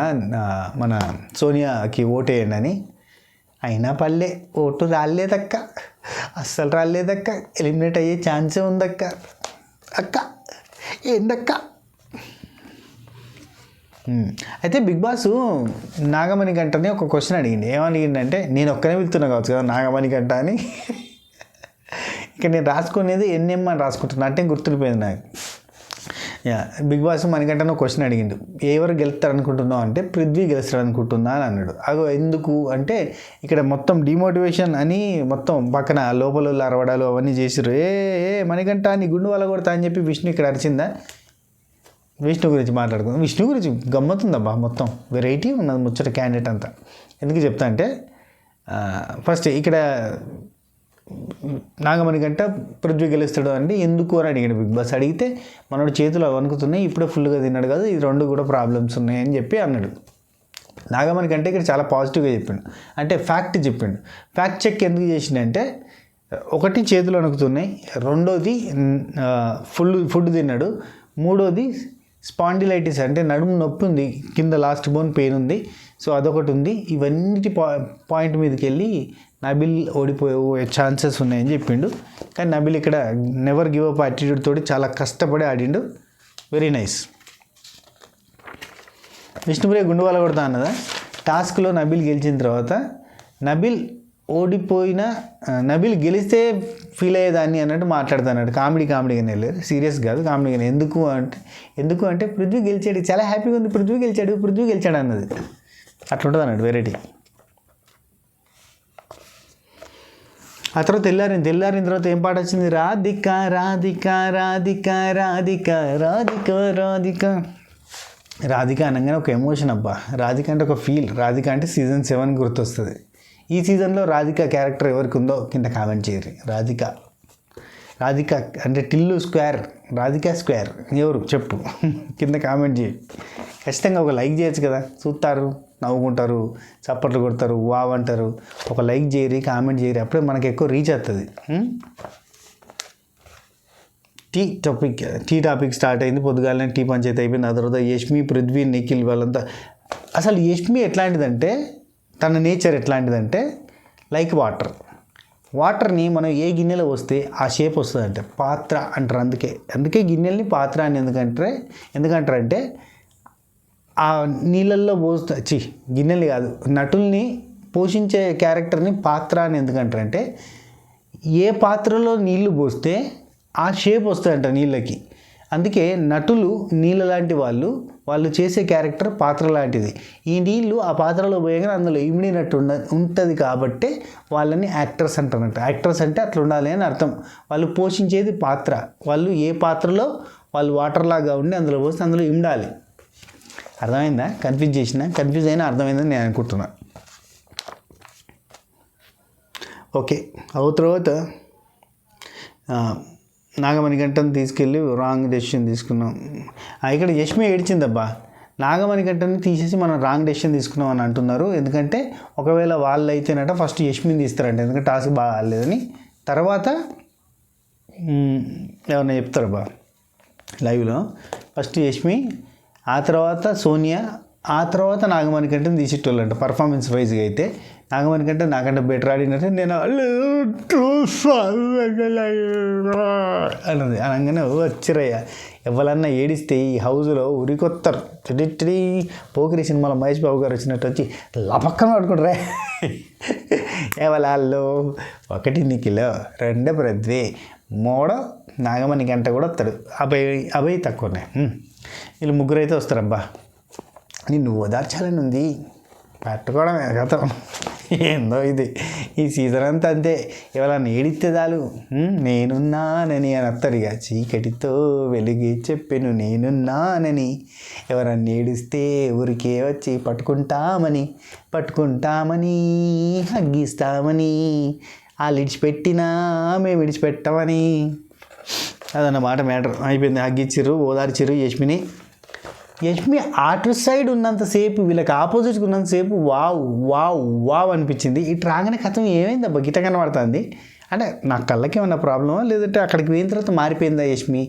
మన సోనియాకి ఓటేయండి అని. అయినా పల్లె, ఓటు రాలేదక్క, అస్సలు రాలేదక్క. ఎలిమినేట్ అయ్యే ఛాన్సే ఉందక్క. అక్క ఏందక్క? అయితే బిగ్ బాస్ నాగమణి గంటని ఒక క్వశ్చన్ అడిగింది. ఏమడిగిందంటే, నేను ఒక్కనే వెళ్తున్నా కావచ్చు కదా నాగమణి గంట అని. ఇక నేను రాసుకునేది ఎన్ఎం అని రాసుకుంటున్నా అంటే గుర్తుండిపోయింది నాకు. బిగ్ బాస్ మనకంటే క్వశ్చన్ అడిగిండు, ఎవరు గెలుస్తారు అనుకుంటున్నావు అంటే పృథ్వీ గెలుస్తాడు అనుకుంటున్నా అని అన్నాడు. అగో ఎందుకు అంటే, ఇక్కడ మొత్తం డిమోటివేషన్ అని మొత్తం పక్కన లోపల అరవడాలు అవన్నీ చేసిర్రు. మణికంఠ నీ గుండు వల్ల కొడతా అని చెప్పి విష్ణు ఇక్కడ అరిచిందా? విష్ణు గురించి మాట్లాడుకుందాం. విష్ణు గురించి గమ్మతుందబ్బా, మొత్తం వెరైటీ ఉన్నది ముచ్చట క్యాండిడేట్ అంతా. ఎందుకు చెప్తా అంటే, ఫస్ట్ ఇక్కడ నాగమణి గంట పృథ్వీ గెలుస్తాడు అంటే ఎందుకు అని అడిగాడు బిగ్ బాస్. అడిగితే మనోడు చేతులు వణుకుతున్నాయి, ఇప్పుడే ఫుల్గా తిన్నాడు కదా, ఇది రెండు కూడా ప్రాబ్లమ్స్ ఉన్నాయి అని చెప్పి అన్నాడు. నాగమణి కంటే ఇక్కడ చాలా పాజిటివ్గా చెప్పిండు, అంటే ఫ్యాక్ట్ చెప్పిండు. ఫ్యాక్ట్ చెక్ ఎందుకు చేసిండంటే, ఒకటి చేతులు వణుకుతున్నాయి, రెండోది ఫుడ్ తిన్నాడు, మూడోది స్పాండిలైటిస్ అంటే నడుము నొప్పి ఉంది, కింద లాస్ట్ బోన్ పెయిన్ ఉంది, సో అదొకటి ఉంది. ఇవన్నీ పాయింట్ మీదకి వెళ్ళి నబిల్ ఓడిపోయే ఛాన్సెస్ ఉన్నాయని చెప్పిండు. కానీ నబిల్ ఇక్కడ నెవర్ గివ్ అప్ యాటిట్యూడ్ తోటి చాలా కష్టపడి ఆడిండు. Very nice. విష్ణుప్రియ గుండు వల్ల కొడతా అన్నదా టాస్క్లో నబిల్ గెలిచిన తర్వాత, నబిల్ గెలిస్తే ఫీల్ అయ్యేదాన్ని అన్నట్టు మాట్లాడుతున్నాడు. కామెడీగానే వెళ్ళారు, సీరియస్ కాదు, కామెడీగానే. ఎందుకు అంటే పృథ్వీ గెలిచాడు, చాలా హ్యాపీగా ఉంది, పృథ్వీ గెలిచాడు అన్నది అట్లుంటుంది అన్నాడు, వెరైటీ. ఆ తర్వాత తెల్లారిన తర్వాత ఏం పాట వచ్చింది? రాధిక రాధిక రాధిక రాధిక రాధిక రాధిక రాధిక అనగానే ఒక ఎమోషన్ అబ్బా. రాధిక అంటే ఒక ఫీల్. రాధిక అంటే సీజన్ 7 గుర్తొస్తుంది. ఈ సీజన్లో రాధిక క్యారెక్టర్ ఎవరికి ఉందో కింద కామెంట్ చేయరు. రాధిక అంటే టిల్లు స్క్వేర్, రాధిక స్క్వేర్ ఎవరు చెప్పు, కింద కామెంట్ చేయి. ఖచ్చితంగా ఒక లైక్ చేయొచ్చు కదా, చూస్తారు, నవ్వుకుంటారు, చప్పట్లు కొడతారు, వావ్ అంటారు. ఒక లైక్ చేయరి, కామెంట్ చేయరి, అప్పుడే మనకి ఎక్కువ రీచ్ అవుతుంది. టీ టాపిక్ స్టార్ట్ అయింది. పొద్దుగాలనే టీ పంచాయతీ అయిపోయింది. ఆ తర్వాత యష్మి, పృథ్వీ, నిఖిల్ వాళ్ళంతా. అసలు యష్మి ఎట్లాంటిదంటే, తన నేచర్ ఎట్లాంటిదంటే లైక్ వాటర్ని మనం ఏ గిన్నెలో వస్తే ఆ షేప్ వస్తుందంటే పాత్ర అంటారు. అందుకే గిన్నెల్ని పాత్ర అని ఎందుకంటారంటే ఆ నీళ్ళల్లో గిన్నెలు కాదు, నటుల్ని పోషించే క్యారెక్టర్ని పాత్ర అని ఎందుకంటారంటే, ఏ పాత్రలో నీళ్లు పోస్తే ఆ షేప్ వస్తుందంట నీళ్ళకి. అందుకే నటులు నీళ్ళ లాంటి వాళ్ళు చేసే క్యారెక్టర్ పాత్ర లాంటిది. ఈ నీళ్ళు ఆ పాత్రలో పోయగానే అందులో ఇమిడినట్టు ఉంటుంది కాబట్టి వాళ్ళని యాక్టర్స్ అంటారంట. యాక్టర్స్ అంటే అట్లా ఉండాలి అని అర్థం. వాళ్ళు పోషించేది పాత్ర. వాళ్ళు ఏ పాత్రలో వాళ్ళు వాటర్ లాగా ఉండి అందులో పోస్తే అందులో ఇమిడాలి. అర్థమైందా? కన్ఫ్యూజ్ అయినా అర్థమైందని నేను అనుకుంటున్నా. ఓకే, తర్వాత నాగమణి గంటను తీసుకెళ్ళి రాంగ్ డెసిషన్ తీసుకున్నాం. ఇక్కడ యష్మి ఏడ్చిందబ్బా. నాగమణి గంటని తీసేసి మనం రాంగ్ డెసిషన్ తీసుకున్నాం అని అంటున్నారు. ఎందుకంటే ఒకవేళ వాళ్ళు అయితేనట ఫస్ట్ యష్మిని తీస్తారంట, ఎందుకంటే టాస్క్ బాగా ఆడలేదని. తర్వాత ఏమన్నా చెప్తారబ్బా లైవ్లో. ఫస్ట్ యష్మి, ఆ తర్వాత సోనియా, ఆ తర్వాత నాగమణి కంటే తీసేటోళ్ళంట. పర్ఫార్మెన్స్ వైజ్గా అయితే నాగమణి కంటే నాకంటే బెటర్ ఆడినట్టే నేను అన్నది. అనగానే వచ్చిరయ్యా. ఎవరన్నా ఏడిస్తే ఈ హౌస్లో ఉరికొత్తారు. పోకిరి సినిమాలో మహేష్ బాబు గారు వచ్చినట్టు వచ్చి లపక్కన పడుకుంటారా. ఎవలాల్లో 1 నిఖిల్, 2 పృథ్వీ, 3 నాగమణి గంట కూడా వస్తాడు. అభయ్ తక్కువనే. వీళ్ళు 3 అయితే వస్తారబ్బా. నిన్ను ఓదార్చాలని ఉంది. పట్టుకోవడమే కథ. ఏందో ఇది ఈ సీజన్ అంతా అంతే. ఎవరన్నా ఏడిస్తే చాలు నేనున్నానని అని వస్తాడు. ఇక చీకటితో వెలుగే చెప్పెను నేనున్నానని. ఎవరన్నా ఏడిస్తే ఊరికే వచ్చి పట్టుకుంటామని హగ్గిస్తామని, వాళ్ళు విడిచిపెట్టినా మేము విడిచిపెట్టామని. అదన్నమాట మ్యాటర్. అయిపోయింది. హగ్గిచ్చిర్రు, ఓదార్చిర్రు యష్మి అటు సైడ్ ఉన్నంతసేపు, వీళ్ళకి ఆపోజిట్గా ఉన్నంతసేపు వావ్ అనిపించింది. ఇటు రాగానే కథం ఏమైంది అబ్బా గిట్ట కనబడుతుంది అంటే నా కళ్ళకి ఏమన్నా ప్రాబ్లమా, లేదంటే అక్కడికి పోయిన తర్వాత మారిపోయిందా యష్మి?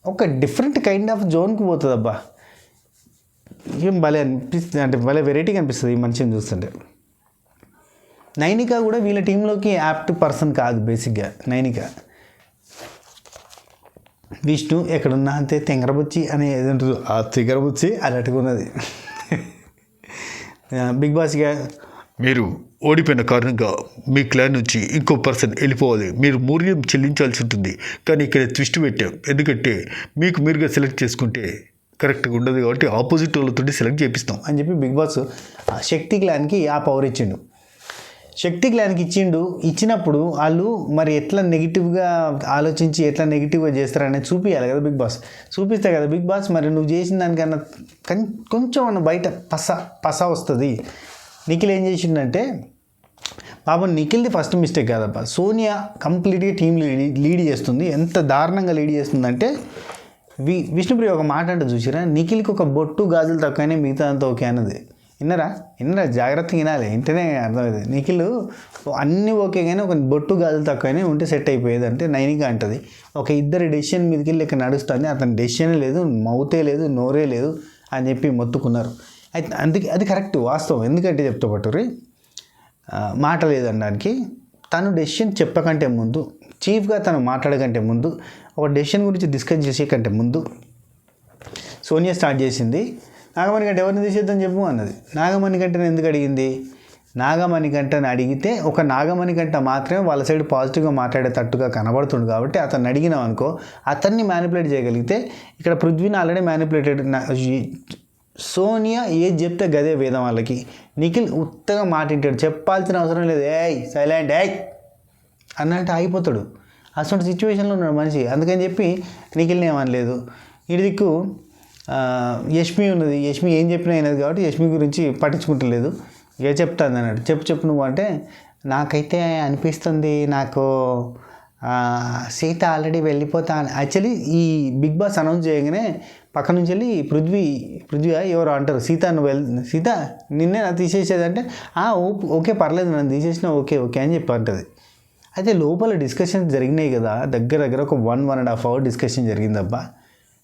ఒక డిఫరెంట్ కైండ్ ఆఫ్ జోన్కి పోతుంది అబ్బా. ఏం భలే అనిపిస్తుంది, అంటే భలే వెరైటీగా అనిపిస్తుంది ఈ మనిషిని చూస్తుంటే. నైనిక కూడా వీళ్ళ టీంలోకి యాప్ట్ పర్సన్ కాదు బేసిక్గా. నైనిక విష్ణు ఎక్కడున్నా అంతే తెంగరబుచ్చి అని ఏదంటారు, ఆ తిగరబుచ్చి అన్నట్టుగా ఉన్నది. బిగ్ బాస్గా మీరు ఓడిపోయిన కారణంగా మీ క్లాన్ నుంచి ఇంకో పర్సన్ వెళ్ళిపోవాలి, మీరు మూల్యం చెల్లించాల్సి ఉంటుంది. కానీ ఇక్కడ ట్విస్ట్ పెట్టాం, ఎందుకంటే మీకు మీరుగా సెలెక్ట్ చేసుకుంటే కరెక్ట్గా ఉండదు కాబట్టి ఆపోజిట్ వాళ్ళతో సెలెక్ట్ చేపిస్తాం అని చెప్పి బిగ్ బాస్ శక్తి క్లాన్కి ఆ పవర్ ఇచ్చిండు. శక్తి క్లాన్కి ఇచ్చినప్పుడు వాళ్ళు మరి ఎట్లా నెగిటివ్గా ఆలోచించి ఎట్లా నెగిటివ్గా చేస్తారనేది చూపించాలి కదా బిగ్ బాస్. చూపిస్తే కదా బిగ్ బాస్ మరి నువ్వు చేసిన దానికన్నా కొంచెం అన్న బయట పస వస్తుంది. నిఖిల్ ఏం చేసిండంటే, పాపం నిఖిల్ది ఫస్ట్ మిస్టేక్ కాదబ్బా. సోనియా కంప్లీట్గా టీం లీడ్ చేస్తుంది. ఎంత దారుణంగా లీడ్ చేస్తుందంటే, విష్ణుప్రియ ఒక మాట అంటే చూసిరా, నిఖిల్కి ఒక బొట్టు గాజులు తక్కువనే మిగతా అంతా ఓకే అన్నది. విన్నరా జాగ్రత్తగా వినాలి, ఇంటనే అర్థమవుతుంది. నిఖిల్ అన్నీ ఓకే కానీ ఒక బొట్టు గాజులు తక్కువనే ఉంటే సెట్ అయిపోయేది అంటే నైనిక అంటది. ఒక ఇద్దరు డెసిషన్ మీదకి వెళ్ళి ఇక్కడ నడుస్తుంది, అతని డెసిషనే లేదు, మౌతే లేదు, నోరే లేదు అని చెప్పి మొత్తుకున్నారు. అయితే అందుకే అది కరెక్ట్ వాస్తవం. ఎందుకంటే చెప్తా పట్టుర్రి, మాట లేదనడానికి తను డెసిషన్ చెప్పకంటే ముందు, చీఫ్గా తను మాట్లాడకంటే ముందు, ఒక డెసిషన్ గురించి డిస్కస్ చేసే కంటే ముందు సోనియా స్టార్ట్ చేసింది, నాగమణి కంటే ఎవరిని తీసేద్దని చెప్పు అన్నది. నాగమణి కంటని ఎందుకు అడిగింది? నాగమణి కంటని అడిగితే ఒక నాగమణి కంట మాత్రమే వాళ్ళ సైడ్ పాజిటివ్గా మాట్లాడేటట్టుగా కనబడుతుంది కాబట్టి అతన్ని అడిగినాం అనుకో, అతన్ని మ్యానిపులేట్ చేయగలిగితే, ఇక్కడ పృథ్వీని ఆల్రెడీ మ్యానిపులేటెడ్. సోనియా ఏది చెప్తే గదే వేదం వాళ్ళకి. నిఖిల్ ఉత్తగా మాటింటాడు, చెప్పాల్సిన అవసరం లేదు, ఏయ్ సైలెంట్ ఏయ్ అన్నట్టు ఆగిపోతాడు. అసలు సిచ్యువేషన్లో ఉన్నాడు మనిషి. అందుకని చెప్పి నిఖిల్ని ఏమనలేదు. ఇటు దిక్కు యష్మి ఉన్నది, యష్మి ఏం చెప్పినా అయినది కాబట్టి యష్మి గురించి పట్టించుకుంటలేదు. ఏ చెప్తాను అన్నాడు, చెప్పు నువ్వు అంటే, నాకైతే అనిపిస్తుంది నాకు సీత ఆల్రెడీ వెళ్ళిపోతా. యాక్చువల్లీ ఈ బిగ్ బాస్ అనౌన్స్ చేయగానే పక్క నుంచి వెళ్ళి పృథ్వీ ఎవరు అంటారు, సీత నువ్వు సీత నిన్నే నా తీసేసేదంటే ఓకే పర్లేదు నన్ను తీసేసినా ఓకే అని చెప్పి అంటుంది. అయితే లోపల డిస్కషన్స్ జరిగినాయి కదా, దగ్గర ఒక 1.5 hour డిస్కషన్ జరిగిందబ్బా.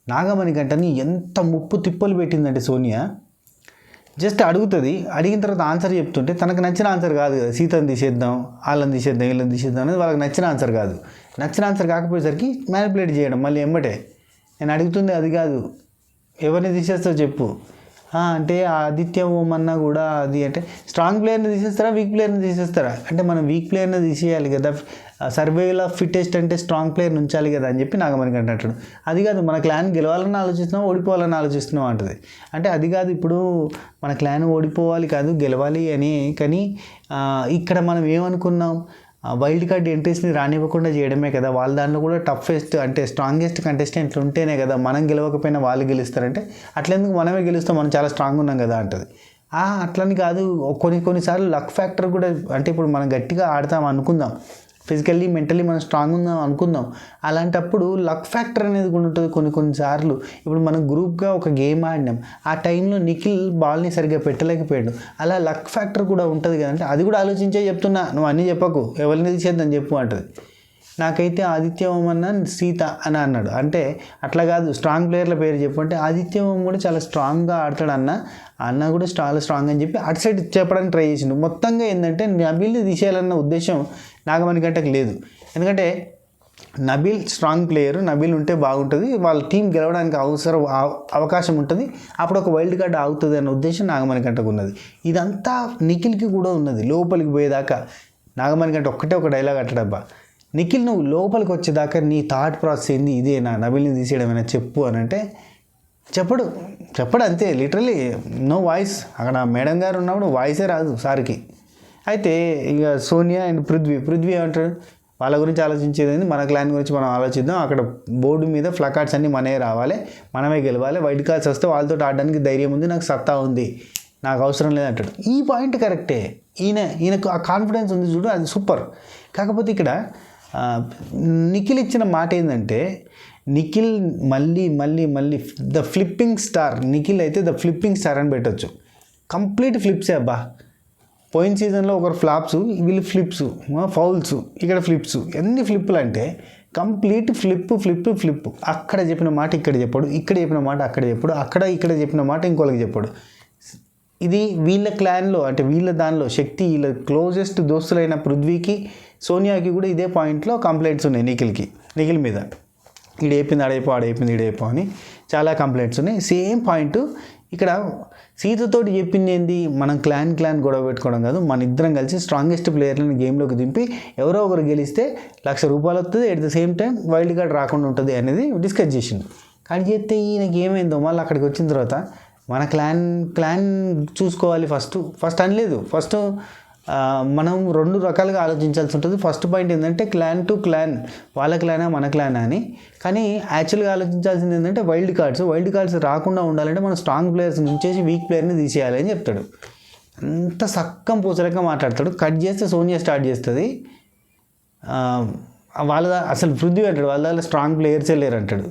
నాగమణి గంటని ఎంత ముప్పు తిప్పలు పెట్టిందంటే సోనియా జస్ట్ అడుగుతుంది, అడిగిన తర్వాత ఆన్సర్ చెప్తుంటే తనకు నచ్చిన ఆన్సర్ కాదు కదా, సీతను తీసేద్దాం, వీళ్ళని తీసేద్దాం అనేది వాళ్ళకి నచ్చిన ఆన్సర్ కాదు. నచ్చిన ఆన్సర్ కాకపోయేసరికి మ్యానిపులేట్ చేయడం మళ్ళీ ఎమ్మటే. నేను అడుగుతుంది అది కాదు, ఎవరిని తీసేస్తావు చెప్పు అంటే ఆదిత్య ఓం అన్నా కూడా అది అంటే స్ట్రాంగ్ ప్లేయర్ని తీసేస్తారా వీక్ ప్లేయర్ని తీసేస్తారా అంటే మనం వీక్ ప్లేయర్ని తీసేయాలి కదా, సర్వైవల్ ఆఫ్ ఫిట్టెస్ట్ అంటే స్ట్రాంగ్ ప్లేయర్ని ఉంచాలి కదా అని చెప్పి నాగమణి అంటాడు. అది కాదు మన క్లాన్ గెలవాలని ఆలోచిస్తున్నాం ఓడిపోవాలని ఆలోచిస్తున్నాం అంటది. అంటే అది కాదు, ఇప్పుడు మన క్లాన్ ఓడిపోవాలి కాదు గెలవాలి అని. కానీ ఇక్కడ మనం ఏమనుకున్నాం, వైల్డ్ కార్డ్ ఎంట్రీస్ని రానివ్వకుండా చేయడమే కదా. వాళ్ళ దాంట్లో కూడా టఫెస్ట్ అంటే స్ట్రాంగెస్ట్ కంటెస్టెంట్లు ఉంటేనే కదా మనం గెలవకపోయినా వాళ్ళు గెలుస్తారంటే, అట్లెందుకు మనమే గెలుస్తాం, మనం చాలా స్ట్రాంగ్ ఉన్నాం కదా అంటది. అట్లని కాదు, కొన్నిసార్లు లక్ ఫ్యాక్టర్ కూడా, అంటే ఇప్పుడు మనం గట్టిగా ఆడతాం అనుకుందాం, ఫిజికల్లీ మెంటల్లీ మనం స్ట్రాంగ్ ఉందాం అనుకుందాం, అలాంటప్పుడు లక్ ఫ్యాక్టర్ అనేది కూడా ఉంటుంది కొన్నిసార్లు. ఇప్పుడు మనం గ్రూప్గా ఒక గేమ్ ఆడినాం, ఆ టైంలో నిఖిల్ బాల్ని సరిగ్గా పెట్టలేకపోయాడు, అలా లక్ ఫ్యాక్టర్ కూడా ఉంటుంది కదంటే అది కూడా ఆలోచించే చెప్తున్నా, నువ్వు అన్నీ చెప్పకు, ఎవరిని తీసేద్దని చెప్పు అంటది. నాకైతే ఆదిత్య ఓం అన్న సీత అని అన్నాడు. అంటే అట్లా కాదు, స్ట్రాంగ్ ప్లేయర్ల పేరు చెప్పు అంటే ఆదిత్య ఓం కూడా చాలా స్ట్రాంగ్గా ఆడతాడు అన్న కూడా చాలా స్ట్రాంగ్ అని చెప్పి అటు సైడ్ చెప్పడానికి ట్రై చేసిండు. మొత్తంగా ఏంటంటే నబీల్ని తీసేయాలన్న ఉద్దేశం నాగమణి గంటకు లేదు. ఎందుకంటే నబీల్ స్ట్రాంగ్ ప్లేయర్, నబీల్ ఉంటే బాగుంటుంది, వాళ్ళ టీం గెలవడానికి అవకాశం ఉంటుంది, అప్పుడు ఒక వైల్డ్ కార్డ్ ఆగుతుంది అన్న ఉద్దేశం నాగమణి గంటకు ఉన్నది. ఇదంతా నిఖిల్కి కూడా ఉన్నది. లోపలికి పోయేదాకా నాగమణి గంట ఒక డైలాగ్ అంటాడబ్బా, నిఖిల్ నువ్వు లోపలికి వచ్చేదాకా నీ థాట్ ప్రాసెస్ ఏంది, ఇదేనా నబీల్ని తీసేయడమైనా చెప్పు అని అంటే చెప్పడు అంతే, లిటరలీ నో వాయిస్. అక్కడ మేడం గారు ఉన్నప్పుడు వాయిసే రాదు సార్కి. అయితే ఇక సోనియా అండ్ పృథ్వీ ఏమంటాడు, వాళ్ళ గురించి ఆలోచించేది మన క్లాన్ గురించి మనం ఆలోచిద్దాం, అక్కడ బోర్డు మీద ఫ్లకార్డ్స్ అన్నీ మనమే రావాలి, మనమే గెలవాలి, వైట్ కార్డ్స్ వస్తే వాళ్ళతో ఆడడానికి ధైర్యం ఉంది, నాకు సత్తా ఉంది, నాకు అవసరం లేదంటాడు. ఈ పాయింట్ కరెక్టే, ఈయనకు ఆ కాన్ఫిడెన్స్ ఉంది చూడు, అది సూపర్. కాకపోతే ఇక్కడ నిఖిల్ ఇచ్చిన మాట ఏంటంటే, నిఖిల్ మళ్ళీ ద ఫ్లిప్పింగ్ స్టార్, నిఖిల్ అయితే ద ఫ్లిప్పింగ్ స్టార్ అని పెట్టచ్చు. కంప్లీట్ ఫ్లిప్సే అబ్బా. పోయిన సీజన్లో ఒకరు ఫ్లాప్స్, వీళ్ళు ఫ్లిప్స్, ఫౌల్స్, ఇక్కడ ఫ్లిప్స్, ఎన్ని ఫ్లిప్పులు అంటే కంప్లీట్ ఫ్లిప్. అక్కడ చెప్పిన మాట ఇక్కడ చెప్పాడు, ఇక్కడ చెప్పిన మాట అక్కడ చెప్పాడు, ఇక్కడ చెప్పిన మాట ఇంకోళ్ళకి చెప్పాడు. ఇది వీళ్ళ క్లాన్లో అంటే వీళ్ళ దానిలో శక్తి, వీళ్ళ క్లోజెస్ట్ దోస్తులైన పృథ్వీకి సోనియాకి కూడా ఇదే పాయింట్లో కంప్లైంట్స్ ఉన్నాయి నిఖిల్ మీద. ఈడైపోయింది ఆడైపో అని చాలా కంప్లైంట్స్ ఉన్నాయి. సేమ్ పాయింట్ ఇక్కడ సీతతోటి చెప్పింది ఏంది, మనం క్లాన్ గొడవ పెట్టుకోవడం కాదు, మన ఇద్దరం కలిసి స్ట్రాంగెస్ట్ ప్లేయర్లను గేమ్లోకి దింపి ఎవరో ఒకరు గెలిస్తే ₹1,00,000 వస్తుంది, at the same time wild card రాకుండా ఉంటుంది అనేది డిస్కస్ చేసింది. కానీ చేస్తే ఈయనకి ఏమైందో మళ్ళీ అక్కడికి వచ్చిన తర్వాత మన క్లాన్ చూసుకోవాలి ఫస్ట్ అనలేదు. ఫస్ట్ మనం 2 రకాలుగా ఆలోచించాల్సి ఉంటుంది. ఫస్ట్ పాయింట్ ఏంటంటే క్లాన్ టు క్లాన్, వాళ్ళ క్లానా మన క్లానా అని. కానీ యాక్చువల్గా ఆలోచించాల్సింది ఏంటంటే వైల్డ్ కార్డ్స్ రాకుండా ఉండాలంటే మనం స్ట్రాంగ్ ప్లేయర్స్ నుంచేసి వీక్ ప్లేయర్ని తీసేయాలి అని చెప్తాడు. అంత సక్కం పూసలెక్క మాట్లాడతాడు. కట్ చేస్తే సోనియా స్టార్ట్ చేస్తుంది, అసలు పృథ్వీ అంటాడు వాళ్ళ స్ట్రాంగ్ ప్లేయర్సే లేరు అంటాడు.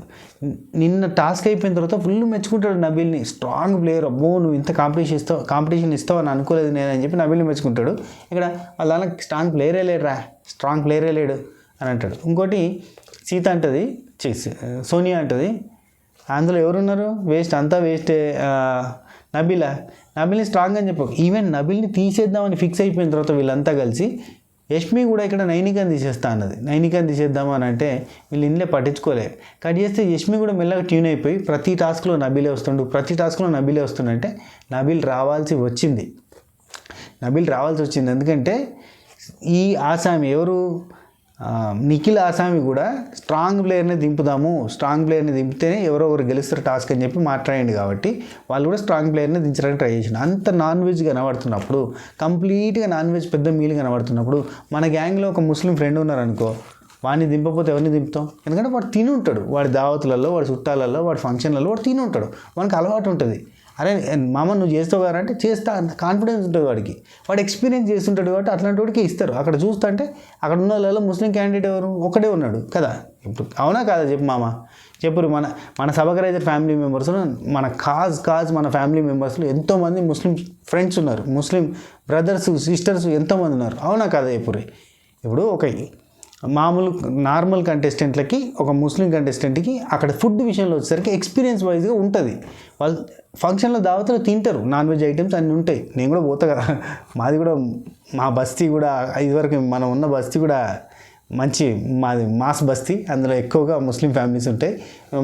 నిన్న టాస్క్ అయిపోయిన తర్వాత ఫుల్ మెచ్చుకుంటాడు నబీల్ని, స్ట్రాంగ్ ప్లేయర్, అబ్బో నువ్వు ఇంత కాంపిటీషన్ ఇస్తావు అని అనుకోలేదు నేను అని చెప్పి నబీల్ని మెచ్చుకుంటాడు. ఇక్కడ వాళ్ళ స్ట్రాంగ్ ప్లేయరే లేడు అని అంటాడు. ఇంకోటి సీత అంటది, సోనియా అంటది, అందులో ఎవరున్నారు, అంతా వేస్టే, నబీల్ని స్ట్రాంగ్ అని చెప్పకు. ఈవెన్ నబీల్ని తీసేద్దామని ఫిక్స్ అయిపోయిన తర్వాత వీళ్ళంతా కలిసి యష్మి కూడా ఇక్కడ నైనికాని తీసేస్తా అన్నది. నైనికాని తీసేద్దాము అని అంటే వీళ్ళు ఇంట్లో పట్టించుకోలే. కట్ చేస్తే యష్మి కూడా మెల్లగా ట్యూన్ అయిపోయి ప్రతి టాస్క్లో నబీలే వస్తుండంటే నబీల్ రావాల్సి వచ్చింది. ఎందుకంటే ఈ ఆసామి ఎవరు, నిఖిల్ ఆసామి కూడా స్ట్రాంగ్ ప్లేయర్ని దింపితేనే ఎవరో ఒకరు గెలుస్తారు టాస్క్ అని చెప్పి మాట్లాడండి. కాబట్టి వాళ్ళు కూడా స్ట్రాంగ్ ప్లేయర్ని దించడానికి ట్రై చేసిన. అంత నాన్ వెజ్ కనబడుతున్నప్పుడు, కంప్లీట్గా నాన్ వెజ్ పెద్ద మీల్ కనబడుతున్నప్పుడు, మన గ్యాంగ్లో ఒక ముస్లిం ఫ్రెండ్ ఉన్నారనుకో, వాడిని దింపకపోతే ఎవరిని దింపుతాం? ఎందుకంటే వాడు తిని ఉంటాడు, వాడి దావతులలో, వాడి చుట్టాలలో, వాడి ఫంక్షన్లలో వాడు తిని ఉంటాడు, వానికి అలవాటు ఉంటుంది. అరే మామ నువ్వు చేస్తావు కదా అంటే చేస్తా అంత కాన్ఫిడెన్స్ ఉంటుంది వాడికి, వాడు ఎక్స్పీరియన్స్ చేస్తుంటాడు కాబట్టి అట్లాంటి వాడికి ఇస్తారు. అక్కడ చూస్తా అంటే అక్కడ ఉన్న వాళ్ళలో ముస్లిం క్యాండిడేట్ ఎవరు, ఒకడే ఉన్నాడు కదా. ఇప్పుడు అవునా కాదా చెప్పు మామ, చెప్పురు. మన సబకరైజర్ ఫ్యామిలీ మెంబర్స్లో, మన మన ఫ్యామిలీ మెంబర్స్లో ఎంతోమంది ముస్లిం ఫ్రెండ్స్ ఉన్నారు, ముస్లిం బ్రదర్స్ సిస్టర్స్ ఎంతోమంది ఉన్నారు, అవునా కాదా చెప్పురు. ఇప్పుడు ఒక నార్మల్ కంటెస్టెంట్లకి ఒక ముస్లిం కంటెస్టెంట్కి అక్కడ ఫుడ్ విషయంలో వచ్చేసరికి ఎక్స్పీరియన్స్ వైజ్గా ఉంటుంది. వాళ్ళు ఫంక్షన్లో దావత్లో తింటారు, నాన్ వెజ్ ఐటమ్స్ అన్నీ ఉంటాయి. నేను కూడా పోతా కదా, మాది కూడా మా బస్తీ కూడా ఇదివరకు మనం ఉన్న బస్తీ కూడా మాది మాస్ బస్తీ, అందులో ఎక్కువగా ముస్లిం ఫ్యామిలీస్ ఉంటాయి.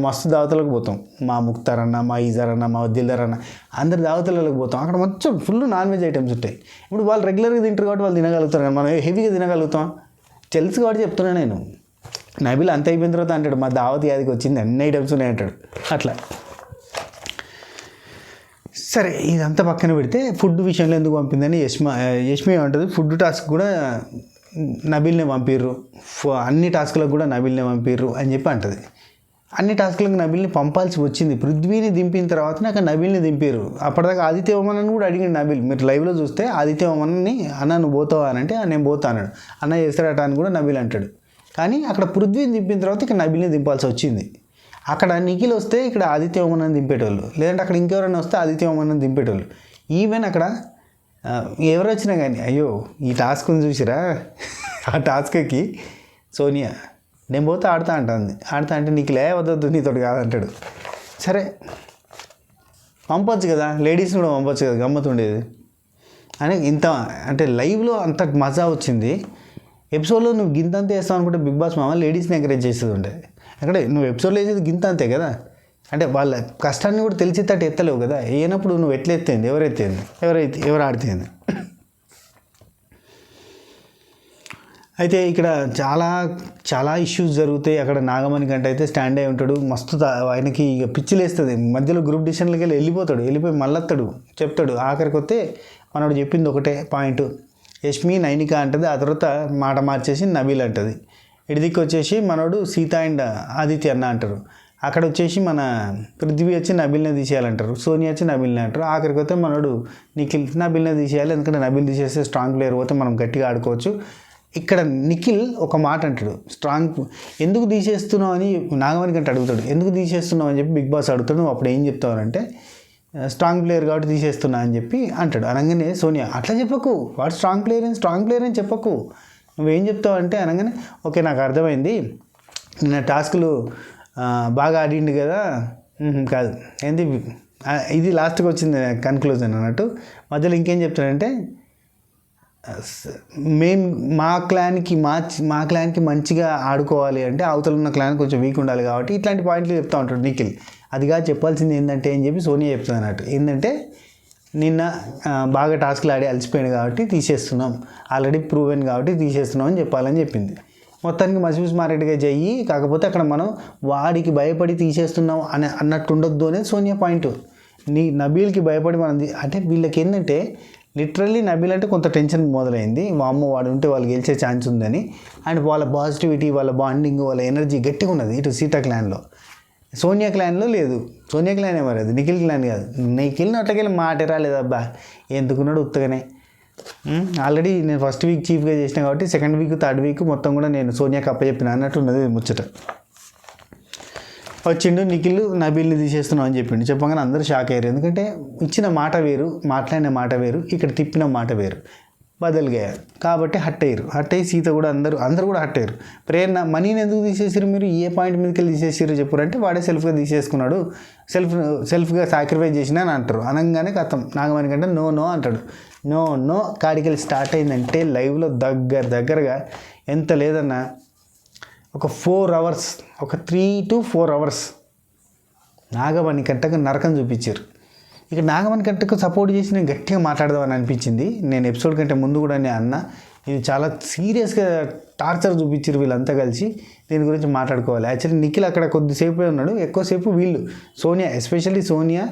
మస్తు దావతలకు పోతాం, మా ముక్తార్ అన్న, మా ఈజార్ అన్న, మా దిల్దార్ అన్న, అందరి దావతలకు పోతాం. అక్కడ మొత్తం ఫుల్ నాన్ వెజ్ ఐటమ్స్ ఉంటాయి. ఇప్పుడు వాళ్ళు రెగ్యులర్గా తింటారు కాబట్టి వాళ్ళు తినగలుగుతారు, కానీ మనం హెవీగా తినగలుగుతాం తెలుసు కాబట్టి చెప్తున్నా నేను. నబీల్ అంత అయిపోయిన తర్వాత అంటాడు మా దావత్ యాదికి వచ్చింది, అన్ని ఐటమ్స్ ఉన్నాయి అంటాడు. అట్లా సరే ఇదంతా పక్కన పెడితే ఫుడ్ విషయంలో ఎందుకు పంపిందని యష్మి ఉంటుంది. ఫుడ్ టాస్క్ కూడా నబీల్నే పంపిర్రు, అన్ని టాస్క్లకు కూడా నబీల్నే పంపిర్రు అని చెప్పి అంటుంది. అన్ని టాస్క్లకు నబీల్ని పంపాల్సి వచ్చింది. పృథ్వీని దింపిన తర్వాత నాకు నబీల్ని దింపారు. అప్పటిదాకా ఆదిత్య ఓమన్ కూడా అడిగింది నబీల్. మీరు లైవ్లో చూస్తే ఆదిత్య ఓమన్ని అన్న నువ్వు పోతావా అని అంటే నేను పోతా అన్నాడు. అన్న చేస్తాడట అని కూడా నబీల్ అంటాడు. కానీ అక్కడ పృథ్వీని దింపిన తర్వాత ఇక నబీల్ని దింపాల్సి వచ్చింది. అక్కడ నిఖిల్ వస్తే ఇక్కడ ఆదిత్య ఓమన్ అని దింపేటోళ్ళు, లేదంటే అక్కడ ఇంకెవరైనా వస్తే ఆదిత్య ఓమన్ అని దింపేటోళ్ళు. ఈవెన్ అక్కడ ఎవరు వచ్చినా కానీ అయ్యో ఈ టాస్క్ని చూసిరా, ఆ టాస్క్కి సోనియా నేను పోతే ఆడతా అంటే నీకు వద్దొద్దు నీతోటి కాదంటాడు. సరే పంపొచ్చు కదా, లేడీస్ని కూడా పంపొచ్చు కదా, గమ్మతుండేది అని. ఇంత అంటే లైవ్లో అంత మజా వచ్చింది. ఎపిసోడ్లో నువ్వు గింతంత వేస్తావు అనుకుంటే బిగ్ బాస్ మామ లేడీస్ని ఎంకరేజ్ చేసేది ఉండే. అక్కడే నువ్వు ఎపిసోడ్లో వేసేది గింత అంతే కదా, అంటే వాళ్ళ కష్టాన్ని కూడా తెలిసేటట్టు ఎత్తలేవు కదా. అయినప్పుడు నువ్వు ఎట్లా ఎత్తేంది, ఎవరు ఆడితేంది. అయితే ఇక్కడ చాలా చాలా ఇష్యూస్ జరుగుతాయి. అక్కడ నాగమణి గంట అయితే స్టాండ్ అయి ఉంటాడు, మస్తు ఆయనకి ఇక పిచ్చిలేస్తుంది. మధ్యలో గ్రూప్ డిసిషన్లకి వెళ్ళిపోయి మళ్ళొస్తాడు, చెప్తాడు. ఆఖరికి వస్తే మనోడు చెప్పింది ఒకటే పాయింట్, యష్మి నైనిక అంటది, ఆ తర్వాత మాట మార్చేసి నబీల్ అంటది. ఇడిదికి వచ్చేసి మనోడు సీత అండ్ ఆదిత్య అన్న అంటారు. అక్కడ వచ్చేసి మన పృథ్వీ వచ్చి నబీల్నే తీసేయాలంటారు, సోనియా వచ్చి నబీల్నే అంటారు. ఆఖరికి వస్తే మనోడు నిఖిల్ నబీల్నే తీసేయాలి, ఎందుకంటే నబీల్ తీసేస్తే స్ట్రాంగ్ ప్లేయర్ పోతే మనం గట్టిగా ఆడుకోవచ్చు. ఇక్కడ నిఖిల్ ఒక మాట అంటాడు, స్ట్రాంగ్ ఎందుకు తీసేస్తున్నావు అని నాగమణి కంటే అడుగుతాడు. ఎందుకు తీసేస్తున్నావు అని చెప్పి బిగ్ బాస్ అడుగుతాడు. నువ్వు అప్పుడు ఏం చెప్తావంటే స్ట్రాంగ్ ప్లేయర్ కాబట్టి తీసేస్తున్నా అని చెప్పి అంటాడు. అనగానే సోనియా అట్లా చెప్పకు, వాడు స్ట్రాంగ్ ప్లేయర్ అని చెప్పకు, నువ్వేం చెప్తావు అంటే అనగానే ఓకే నాకు అర్థమైంది, నిన్న టాస్క్లు బాగా ఆడిండు కదా, కాదు ఏంది ఇది లాస్ట్కి వచ్చింది కన్క్లూజన్ అన్నట్టు. మధ్యలో ఇంకేం చెప్తాడంటే మేము మా క్లాన్కి మంచిగా ఆడుకోవాలి అంటే అవతల ఉన్న క్లాన్ కొంచెం వీక్ ఉండాలి కాబట్టి ఇట్లాంటి పాయింట్లు చెప్తా ఉంటాడు నిఖిల్. అదిగా చెప్పాల్సింది ఏంటంటే అని చెప్పి సోనియా చెప్తుంది అన్నట్టు. ఏంటంటే నిన్న బాగా టాస్క్లు ఆడి అలసిపోయాడు కాబట్టి తీసేస్తున్నాం, ఆల్రెడీ ప్రూవెన్ కాబట్టి తీసేస్తున్నాం అని చెప్పాలని చెప్పింది. మొత్తానికి మసూస్ మారేట్గా చెయ్యి, కాకపోతే అక్కడ మనం వాడికి భయపడి తీసేస్తున్నాం అన్నట్టు ఉండొద్దు అనేది సోనియా పాయింట్. నబీల్కి భయపడి మనం అంటే వీళ్ళకి ఏంటంటే లిటరల్లీ నబీల్ అంటే కొంత టెన్షన్ మొదలైంది, వామ్మో వాడు ఉంటే వాళ్ళు గెలిచే ఛాన్స్ ఉందని. అండ్ వాళ్ళ పాజిటివిటీ, వాళ్ళ బాండింగ్, వాళ్ళ ఎనర్జీ గట్టిగా ఉన్నది ఇటు సీతా క్లాన్లో. సోనియా క్లాన్లో లేదు. సోనియా క్లాన్ ఏమో అది, నిఖిల్ క్లాన్ కాదు. నిఖిల్ని అట్లకెళ్ళి మాట రాలేదబ్బా, ఎందుకున్నాడు ఉత్తగానే. ఆల్రెడీ నేను ఫస్ట్ వీక్ చీఫ్గా చేసిన కాబట్టి సెకండ్ వీక్ థర్డ్ వీక్ మొత్తం కూడా నేను సోనియాకి అప్పచెప్పిన అన్నట్టు ఉన్నది ముచ్చట. వచ్చిండు నిఖిల్ నబీల్ని తీసేస్తున్నాం అని చెప్పిండు. చెప్పగానే అందరూ షాక్ అయ్యారు, ఎందుకంటే ఇచ్చిన మాట వేరు, మాట్లాడిన మాట వేరు, ఇక్కడ తిప్పిన మాట వేరు, బదలుగారు కాబట్టి హట్ అయ్యి సీత కూడా అందరూ కూడా హట్ అయ్యారు. ప్రేరణ మనీని ఎందుకు తీసేసారు మీరు, ఏ పాయింట్ మీదకి వెళ్ళి తీసేసారు చెప్పారంటే వాడే సెల్ఫ్గా తీసేసుకున్నాడు, సెల్ఫ్గా సాక్రిఫైస్ చేసిన అని అంటారు. అనగానే కథం నాగమణి కంటే నో అంటాడు. నో కాడికెళ్ళి స్టార్ట్ అయిందంటే లైవ్లో దగ్గరగా ఎంత లేదన్నా ఒక 4 hours, ఒక 3 to 4 hours నాగమణి కంటకు నరకం చూపించారు. ఇక నాగమణి కంటకు సపోర్ట్ చేసి నేను గట్టిగా మాట్లాడదామని అనిపించింది. నేను ఎపిసోడ్ కంటే ముందు కూడా నేను అన్న, ఇది చాలా సీరియస్గా టార్చర్ చూపించారు వీళ్ళంతా కలిసి, దీని గురించి మాట్లాడుకోవాలి. యాక్చువల్లీ నిఖిల్ అక్కడ కొద్దిసేపే ఉన్నాడు, ఎక్కువసేపు వీళ్ళు సోనియా, ఎస్పెషల్లీ సోనియా,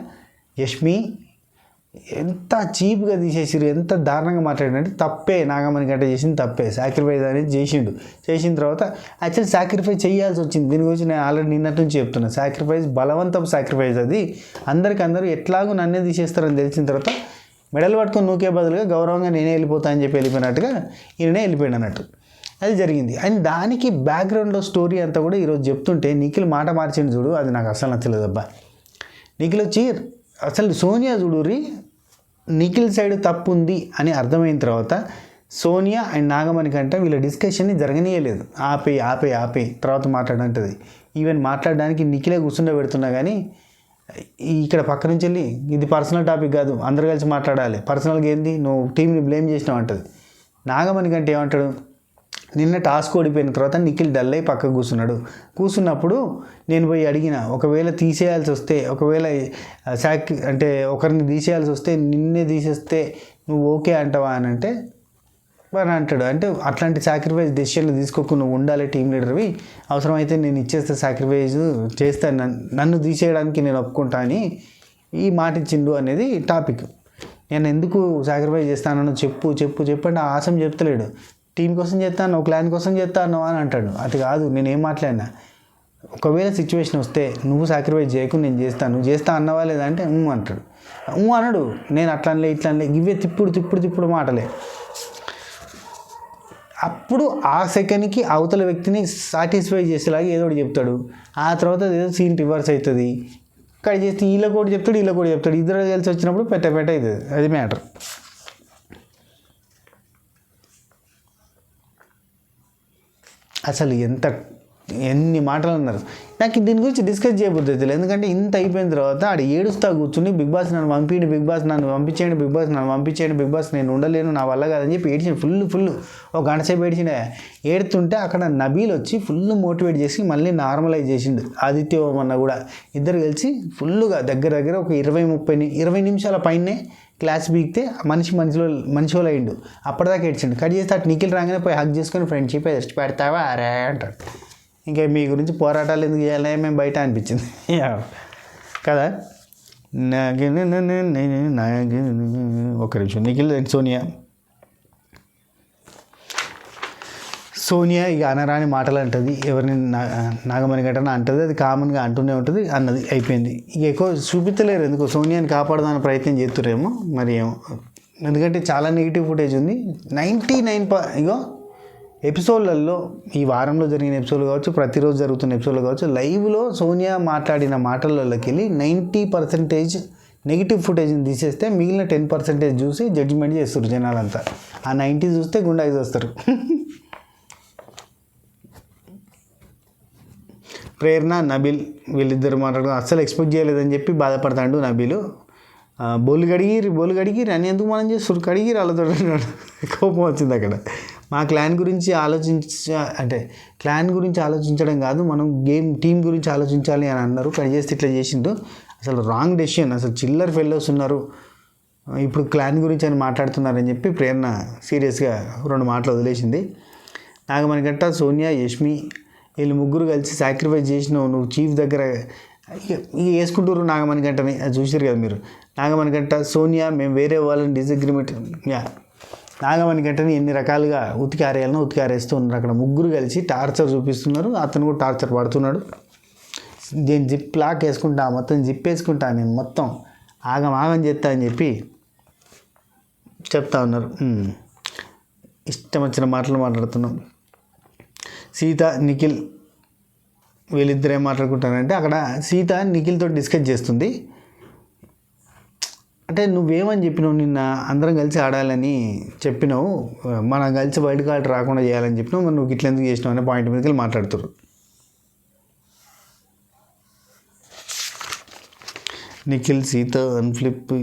యష్మి ఎంత చీప్గా తీసేసారు, ఎంత దారుణంగా మాట్లాడారంటే తప్పే. నాగమణి గంట చేసింది తప్పే, సాక్రిఫైస్ అనేది చేసిన తర్వాత యాక్చువల్లీ సాక్రిఫైస్ చేయాల్సి వచ్చింది. దీని గురించి నేను ఆల్రెడీ నిన్నటి నుంచి చెప్తున్నాను, సాక్రిఫైస్ బలవంతపు సాక్రిఫైస్ అది. అందరూ ఎట్లాగో నన్నే తీసేస్తారని తెలిసిన తర్వాత మెడల్ పట్టుకొని నూకే బదులుగా గౌరవంగా నేనే వెళ్ళిపోతా అని చెప్పి వెళ్ళిపోయినట్టుగా ఈయననే వెళ్ళిపోయాడు అన్నట్టు అది జరిగింది. అండ్ దానికి బ్యాక్గ్రౌండ్లో స్టోరీ అంతా కూడా ఈరోజు చెప్తుంటే నిఖిల్ మాట మార్చింది చూడు, అది నాకు అసలు నచ్చలేదబ్బా. నిఖిల్ వచ్చి అసలు సోనియా చూడుర్రి, నిఖిల్ సైడ్ తప్పు ఉంది అని అర్థమైన తర్వాత సోనియా అండ్ నాగమణి కంటే వీళ్ళ డిస్కషన్ని జరగనీయలేదు. ఆపే తర్వాత మాట్లాడంటది. ఈవెన్ మాట్లాడడానికి నిఖిలే కూర్చుండే పెడుతున్నా కానీ ఇక్కడ పక్క నుంచి వెళ్ళి ఇది పర్సనల్ టాపిక్ కాదు, అందరు కలిసి మాట్లాడాలి, పర్సనల్గా ఏంది నువ్వు టీంని బ్లేమ్ చేసినావు అంటది. నాగమణి కంటే ఏమంటాడు, నిన్న టాస్క్ ఓడిపోయిన తర్వాత నిఖిల్ డల్ అయి పక్కకు కూర్చున్నప్పుడు నేను పోయి అడిగిన, ఒకవేళ తీసేయాల్సి వస్తే, ఒకవేళ అంటే ఒకరిని తీసేయాల్సి వస్తే నిన్నే తీసేస్తే నువ్వు ఓకే అంటావా అని అంటే అని అంటాడు. అంటే అట్లాంటి సాక్రిఫైస్ డెసిషన్లు తీసుకోకు, నువ్వు ఉండాలి టీం లీడర్వి, అవసరమైతే నేను ఇచ్చేస్తే సాక్రిఫైస్ చేస్తాను, నన్ను తీసేయడానికి నేను ఒప్పుకుంటా అని ఈ మాట ఇచ్చిండు అనేది టాపిక్. నేను ఎందుకు సాక్రిఫైస్ చేస్తానని చెప్పండి, ఆశం చెప్తలేడు. టీం కోసం చేస్తాను, క్లాన్ కోసం చేస్తాను అని అంటాడు. అది కాదు, నేనేం మాట్లాడినా, ఒకవేళ సిచ్యువేషన్ వస్తే నువ్వు సాక్రిఫైస్ చేయకు, నేను చేస్తా అన్నవా లేదా అంటే అంటాడు. అనడు, నేను అట్లనలే ఇట్లనలే, ఇవే తిప్పుడు మాటలే. అప్పుడు ఆ సెకండ్కి అవతల వ్యక్తిని సాటిస్ఫై చేసేలాగా ఏదో ఒకటి చెప్తాడు. ఆ తర్వాత ఏదో సీన్ రివర్స్ అవుతుంది, కట్ చేస్తే వీళ్ళ కూడా చెప్తాడు, ఇద్దరు కలిసి వచ్చినప్పుడు పెట్ట అవుతుంది. అది మ్యాటర్. అసలు ఎన్ని మాటలు అన్నారు. నాకు దీని గురించి డిస్కస్ చేయబోతుంది, ఎందుకంటే ఇంత అయిపోయిన తర్వాత ఆడ ఏడుస్తా కూర్చుని బిగ్ బాస్ నన్ను పంపించండి, బిగ్ బాస్ నన్ను పంపించేయండి, బిగ్ బాస్ నన్ను పంపించేయండి, బిగ్ బాస్ నేను ఉండలేను, నా వల్ల కాదని చెప్పి ఏడ్చిండు. ఫుల్ ఒక గంట సేపు ఏడ్చిండే. ఏడుతుంటే అక్కడ నబీల్ వచ్చి ఫుల్ మోటివేట్ చేసి మళ్ళీ నార్మలైజ్ చేసిండు. ఆదిత్య ఓమన్న కూడా ఇద్దరు కలిసి ఫుల్గా దగ్గర ఒక 20 నిమిషాల పైనే క్లాస్ బీక్తే మనిషిలో అయిండు. అప్పటిదాకా ఏడ్చిండు. కట్ చేస్తే అటు నిఖిల్ రాగానే పోయి హక్ చేసుకొని ఫ్రెండ్షిప్ ఎస్ట్ పెడతావా అరే అంటాడు. ఇంకా మీ గురించి పోరాటాలు ఎందుకు చేయాలి మేము బయట అనిపించింది కదా. ఒక నిమిషం. నిఖిల్ అండ్ సోనియా ఇక అనరాని మాటలు అంటుంది, ఎవరిని నాగమణి గంటన అంటుంది, అది కామన్గా అంటూనే ఉంటుంది అన్నది అయిపోయింది. ఇక ఎక్కువ చూపించలేరు ఎందుకో, సోనియాని కాపాడదాని ప్రయత్నం చేస్తురేమో మరి ఏమో, ఎందుకంటే చాలా నెగిటివ్ ఫుటేజ్ ఉంది. 99 ఇగో ఎపిసోడ్లలో ఈ వారంలో జరిగిన ఎపిసోడ్లు కావచ్చు, ప్రతిరోజు జరుగుతున్న ఎపిసోడ్లు కావచ్చు, లైవ్లో సోనియా మాట్లాడిన మాటలలోకి వెళ్ళి 90% నెగిటివ్ ఫుటేజ్ని తీసేస్తే మిగిలిన 10% చూసి జడ్జిమెంట్ చేస్తారు జనాలంతా. ఆ 90 చూస్తే గుండాకి వస్తారు. ప్రేరణ నబీల్ వీళ్ళిద్దరు మాట్లాడుకుని అస్సలు ఎక్స్పెక్ట్ చేయలేదని చెప్పి బాధపడతాడు నబీలు. బోలు కడిగిరి అని ఎందుకు మనం చేస్తారు, కడిగిరి వాళ్ళతో కోపం వచ్చింది అక్కడ. మా క్లాన్ గురించి ఆలోచించడం కాదు, మనం టీం గురించి ఆలోచించాలి అని అన్నారు. కట్ చేస్తే ఇట్లా చేసిండు. అసలు రాంగ్ డెసిషన్, అసలు చిల్లర్ ఫెల్లోస్ ఉన్నారు, ఇప్పుడు క్లాన్ గురించి అని మాట్లాడుతున్నారని చెప్పి ప్రేరణ సీరియస్గా 2 మాటలు వదిలేసింది. నాగమణి గంట, సోనియా, యష్మి వీళ్ళు ముగ్గురు కలిసి సాక్రిఫైస్ చేసినావు నువ్వు చీఫ్ దగ్గర. ఇక వేసుకుంటారు నాగమణి గంటని, అది చూసారు కదా మీరు. నాగమణి గంట, సోనియా మేము వేరే వాళ్ళని డిసగ్రిమెంట్ నాగమణి గంటని ఎన్ని రకాలుగా ఉతికారేయాలనో ఉతికారేస్తూ ఉన్నారు. అక్కడ ముగ్గురు కలిసి టార్చర్ చూపిస్తున్నారు, అతను కూడా టార్చర్ పడుతున్నాడు. నేను జిప్ లాక్ వేసుకుంటా, మొత్తం జిప్ వేసుకుంటా, నేను మొత్తం ఆగం చేస్తా అని చెప్పి చెప్తా ఉన్నారు. ఇష్టం వచ్చిన మాటలు మాట్లాడుతున్నాం. సీత నిఖిల్ వీళ్ళిద్దరు ఏం మాట్లాడుకుంటారంటే అక్కడ సీత నిఖిల్తో డిస్కస్ చేస్తుంది. అంటే నువ్వేమని చెప్పినావు, నిన్న అందరం కలిసి ఆడాలని చెప్పినావు, మనం కలిసి వైల్డ్ కార్డ్ రాకుండా చేయాలని చెప్పినావు, మరి నువ్వు ఇట్లా ఎందుకు చేసినావు అనే పాయింట్ మీదకి మాట్లాడుతారు. నిఖిల్ సీత అన్ఫ్లిప్.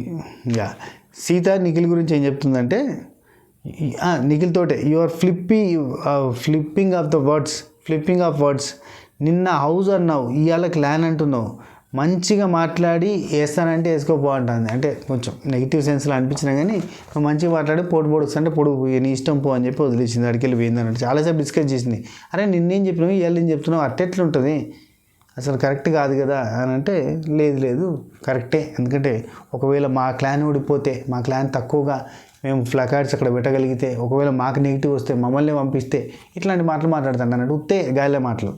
సీత నిఖిల్ గురించి ఏం చెప్తుందంటే నిఖిల్ తోటే you are flipping of words. నిన్న హౌస్ అన్నావు, ఇవాళ క్లాన్ అంటున్నావు, మంచిగా మాట్లాడి వేస్తానంటే వేసుకోపో అంటుంది. అంటే కొంచెం నెగిటివ్ సెన్స్లో అనిపించినా కానీ మంచిగా మాట్లాడి పొడుపు వస్తుంటే పొడుపు నీ ఇష్టం పో అని చెప్పి వదిలేసింది. అడికి వెళ్ళి పోయింది అన్నట్టు చాలాసేపు డిస్కస్ చేసింది. అరే నిన్నేం చెప్పినావు, ఇవాళ ఏం చెప్తున్నావు, అట్టెట్లుంటుంది, అసలు కరెక్ట్ కాదు కదా అని అంటే లేదు కరెక్టే, ఎందుకంటే ఒకవేళ మా క్లాన్ ఓడిపోతే, మా క్లాన్ తక్కువగా మేము ప్లకార్డ్స్ అక్కడ పెట్టగలిగితే, ఒకవేళ మాకు నెగిటివ్ వస్తే మమ్మల్ని పంపిస్తే, ఇట్లాంటి మాటలు మాట్లాడతాను అన్నట్టు ఉత్తే గాయలే మాటలు.